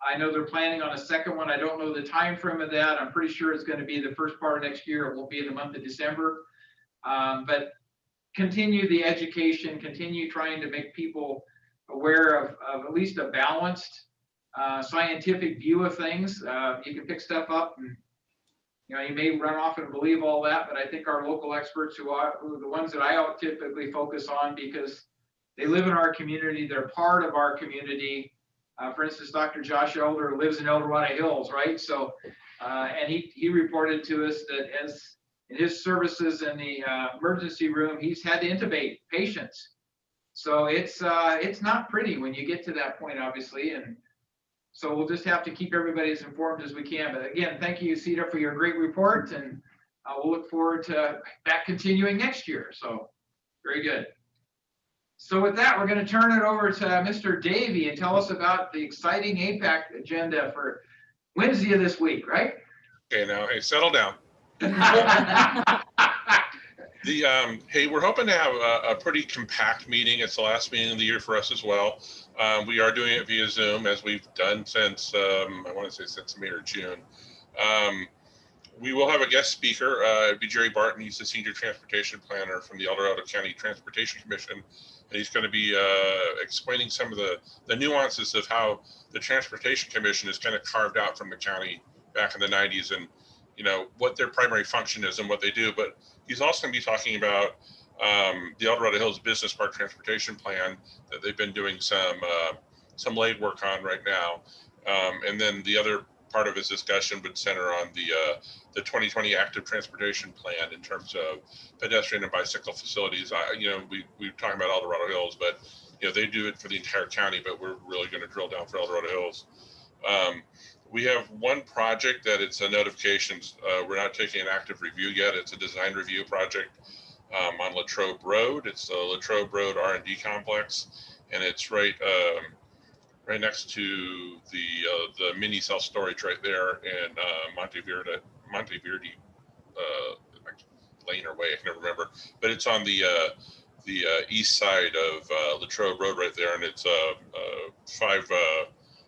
I know they're planning on a second one. I don't know the time frame of that. I'm pretty sure it's going to be the first part of next year. It won't be in the month of December. But continue the education, continue trying to make people aware of at least a balanced scientific view of things. You can pick stuff up and, you know, you may run off and believe all that, but I think our local experts who are the ones that I typically focus on because they live in our community, they're part of our community. For instance, Dr. Josh Elder lives in El Dorado Hills, right? So, and he reported to us that as in his services in the emergency room, he's had to intubate patients. So it's not pretty when you get to that point, obviously. And so we'll just have to keep everybody as informed as we can. But again, thank you, CETA, for your great report. And we'll look forward to that continuing next year. So very good. So with that, we're going to turn it over to Mr. Davey and tell us about the exciting APAC agenda for Wednesday of this week, right? Okay, now, hey, settle down. Hey, we're hoping to have a pretty compact meeting. It's the last meeting of the year for us as well. We are doing it via Zoom, as we've done since, I want to say since May or June. We will have a guest speaker. It'd be Jerry Barton. He's the senior transportation planner from the El Dorado County Transportation Commission. And he's going to be explaining some of the nuances of how the Transportation Commission is kind of carved out from the county back in the 90s, and what their primary function is and what they do. But he's also going to be talking about the El Dorado Hills Business Park Transportation Plan that they've been doing some late work on right now. And then the other part of his discussion would center on the 2020 active transportation plan in terms of pedestrian and bicycle facilities. We're talking about El Dorado Hills, but they do it for the entire county, but we're really going to drill down for El Dorado Hills. We have one project that it's a notification. We're not taking an active review yet. It's a design review project on Latrobe Road. It's the Latrobe Road R&D complex, and it's right next to the mini self-storage right there in Monteverde Lane or Way, I can never remember. But it's on the east side of Latrobe Road right there, and it's 5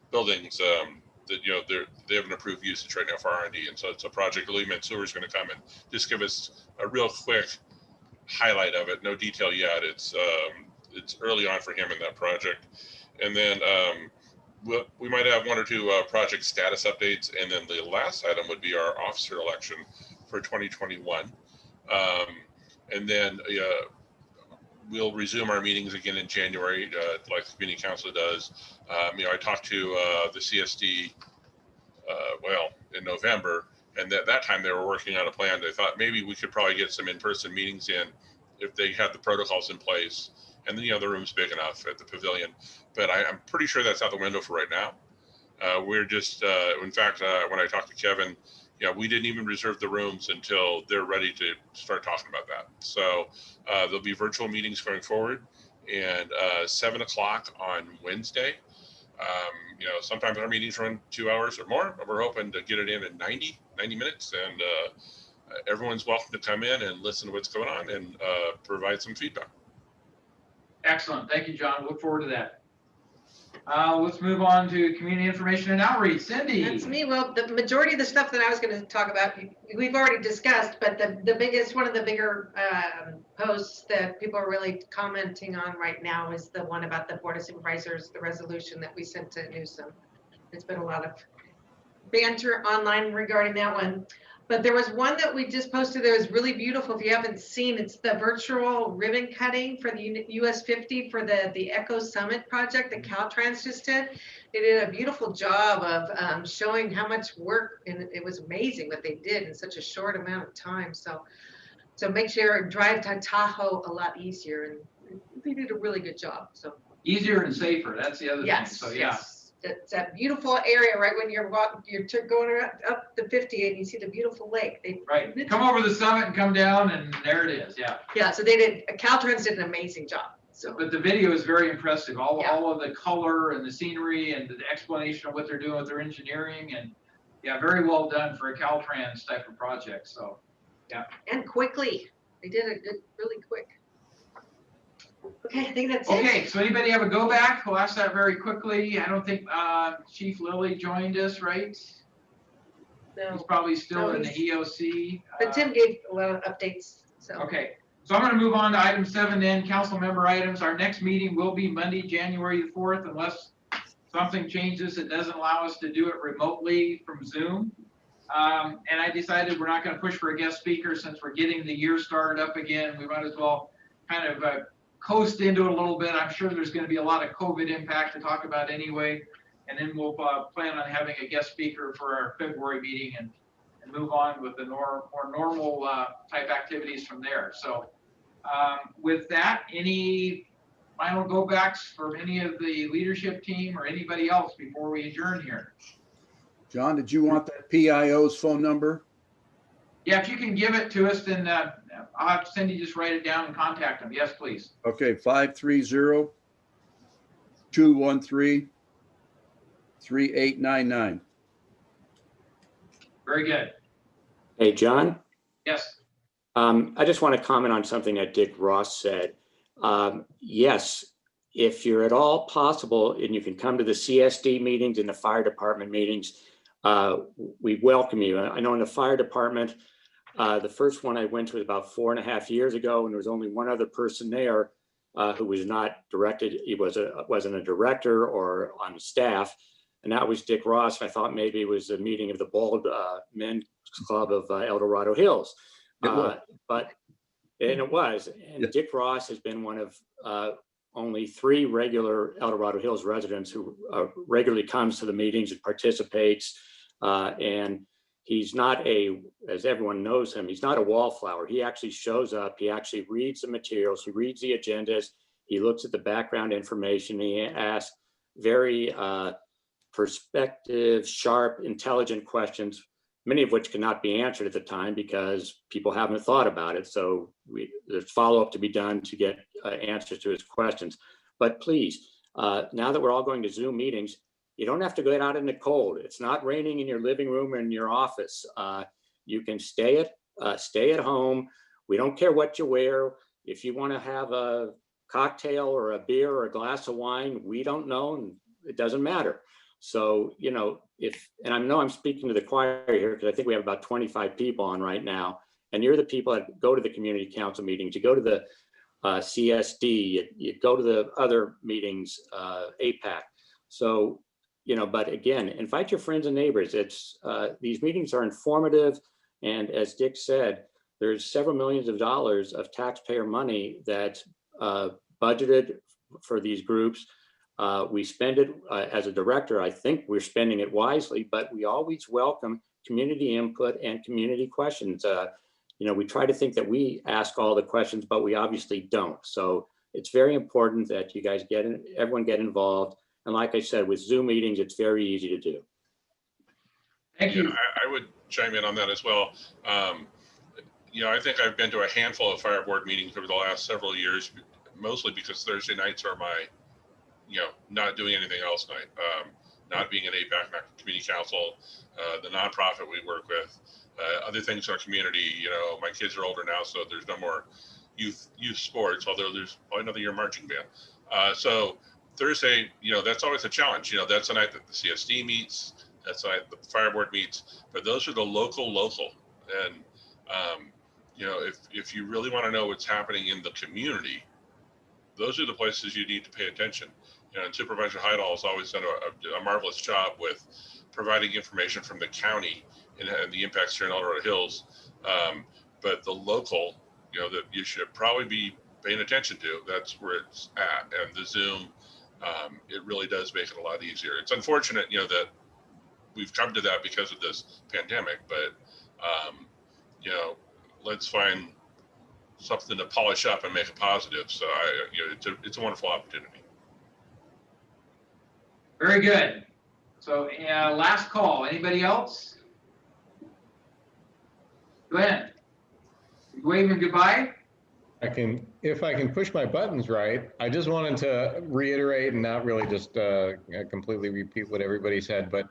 buildings that they have an approved usage right now for R&D, and so it's a project. Lee Mansour is going to come and just give us a real quick highlight of it. No detail yet. It's early on for him in that project. And then we might have 1 or 2 project status updates. And then the last item would be our officer election for 2021. And then we'll resume our meetings again in January, like the community council does. I talked to the CSD, in November, and at that time they were working on a plan. They thought maybe we could probably get some in-person meetings in if they had the protocols in place. And then, the room's big enough at the pavilion, but I'm pretty sure that's out the window for right now. We're just, in fact, when I talked to Kevin, we didn't even reserve the rooms until they're ready to start talking about that. So there'll be virtual meetings going forward, and 7 o'clock on Wednesday. Sometimes our meetings run 2 hours or more, but we're hoping to get it in 90 minutes, and everyone's welcome to come in and listen to what's going on and provide some feedback. Excellent. Thank you, John. Look forward to that. Let's move on to community information and outreach. Cindy. That's me. Well, the majority of the stuff that I was going to talk about, we've already discussed, but one of the bigger posts that people are really commenting on right now is the one about the Board of Supervisors, the resolution that we sent to Newsom. There's been a lot of banter online regarding that one. But there was one that we just posted that was really beautiful. If you haven't seen, it's the virtual ribbon cutting for the US 50 for the Echo Summit project that Caltrans just did. They did a beautiful job of showing how much work, and it was amazing what they did in such a short amount of time. So makes your drive to Tahoe a lot easier, and they did a really good job. So easier and safer. That's the other thing. So yeah. Yes. It's that beautiful area right when you're going up the 50 and you see the beautiful lake. Right. Come over the summit and come down, and there it is. Yeah. Yeah. So Caltrans did an amazing job. So. But the video is very impressive. All of the color and the scenery and the explanation of what they're doing with their engineering, and very well done for a Caltrans type of project. So yeah. And quickly, they did it really quick. Okay, I think that's it. Okay, so anybody have a go back? We'll ask that very quickly. I don't think Chief Lilly joined us, right? No. He's probably still in the EOC. But Tim gave a lot of updates. So. Okay, so I'm going to move on to item 7 then, council member items. Our next meeting will be Monday, January the 4th, unless something changes that doesn't allow us to do it remotely from Zoom. And I decided we're not going to push for a guest speaker since we're getting the year started up again. We might as well kind of coast into it a little bit. I'm sure there's going to be a lot of COVID impact to talk about anyway. And then we'll plan on having a guest speaker for our February meeting and move on with the more normal type activities from there. So with that, any final go backs from any of the leadership team or anybody else before we adjourn here? John, did you want that PIO's phone number? Yeah, if you can give it to us, then I'll have Cindy just write it down and contact them. Yes, please. Okay, 530-213-3899. Very good. Hey, John? Yes. I just want to comment on something that Dick Ross said. Yes, if you're at all possible and you can come to the CSD meetings and the fire department meetings, we welcome you. I know in the fire department, the first one I went to was about 4.5 years ago, and there was only one other person there who was not directed. He wasn't a director or on staff, and that was Dick Ross. I thought maybe it was a meeting of the Bald Men's Club of El Dorado Hills, but it was. And Dick Ross has been one of only 3 regular El Dorado Hills residents who regularly comes to the meetings and participates. And he's not as everyone knows him, he's not a wallflower. He actually shows up, he actually reads the materials, he reads the agendas, he looks at the background information, he asks very perspective, sharp, intelligent questions, many of which cannot be answered at the time because people haven't thought about it. So there's follow-up to be done to get answers to his questions. But please, now that we're all going to Zoom meetings, you don't have to go out in the cold. It's not raining in your living room or in your office. You can stay at home. We don't care what you wear. If you want to have a cocktail or a beer or a glass of wine, we don't know, and it doesn't matter. So, you know, and I know I'm speaking to the choir here because I think we have about 25 people on right now, and you're the people that go to the community council meetings, you go to the CSD, you go to the other meetings, APAC. So, you know, but again, invite your friends and neighbors. These meetings are informative. And as Dick said, there's several millions of dollars of taxpayer money that's budgeted for these groups. We spend it as a director. I think we're spending it wisely, but we always welcome community input and community questions. You know, we try to think that we ask all the questions, but we obviously don't. So it's very important that you guys everyone get involved. And like I said, with Zoom meetings, it's very easy to do. Thank you. I would chime in on that as well. You know, I think I've been to a handful of fire board meetings over the last several years, mostly because Thursday nights are my, you know, not doing anything else night, not being an APAC, not community council, the nonprofit we work with, other things in our community. You know, my kids are older now, so there's no more youth sports, although there's probably another year marching band. So Thursday, you know, that's always a challenge. You know, that's the night that the CSD meets, that's the night the fire board meets, but those are the local. And, you know, if you really want to know what's happening in the community, those are the places you need to pay attention. You know, and Supervisor Heidel has always done a marvelous job with providing information from the county and the impacts here in El Dorado Hills. But the local, you know, that you should probably be paying attention to, that's where it's at. And the Zoom, it really does make it a lot easier. It's unfortunate, you know, that we've come to that because of this pandemic, but, you know, let's find something to polish up and make it positive. So you know, it's a wonderful opportunity. Very good. So last call. Anybody else? Go ahead. Waving goodbye. If I can push my buttons right, I just wanted to reiterate and not really just completely repeat what everybody said, but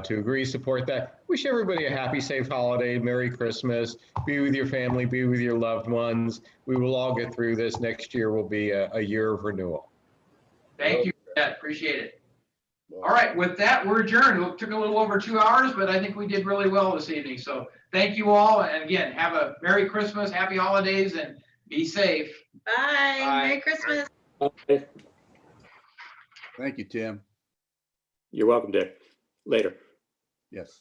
to agree, support that. Wish everybody a happy, safe holiday, Merry Christmas, be with your family, be with your loved ones. We will all get through this. Next year will be a year of renewal. Thank you for that. Appreciate it. All right, with that, we're adjourned. It took a little over 2 hours, but I think we did really well this evening. So thank you all. And again, have a Merry Christmas, Happy Holidays, and be safe. Bye. Bye. Merry Christmas. Thank you, Tim. You're welcome, Dick. Later. Yes.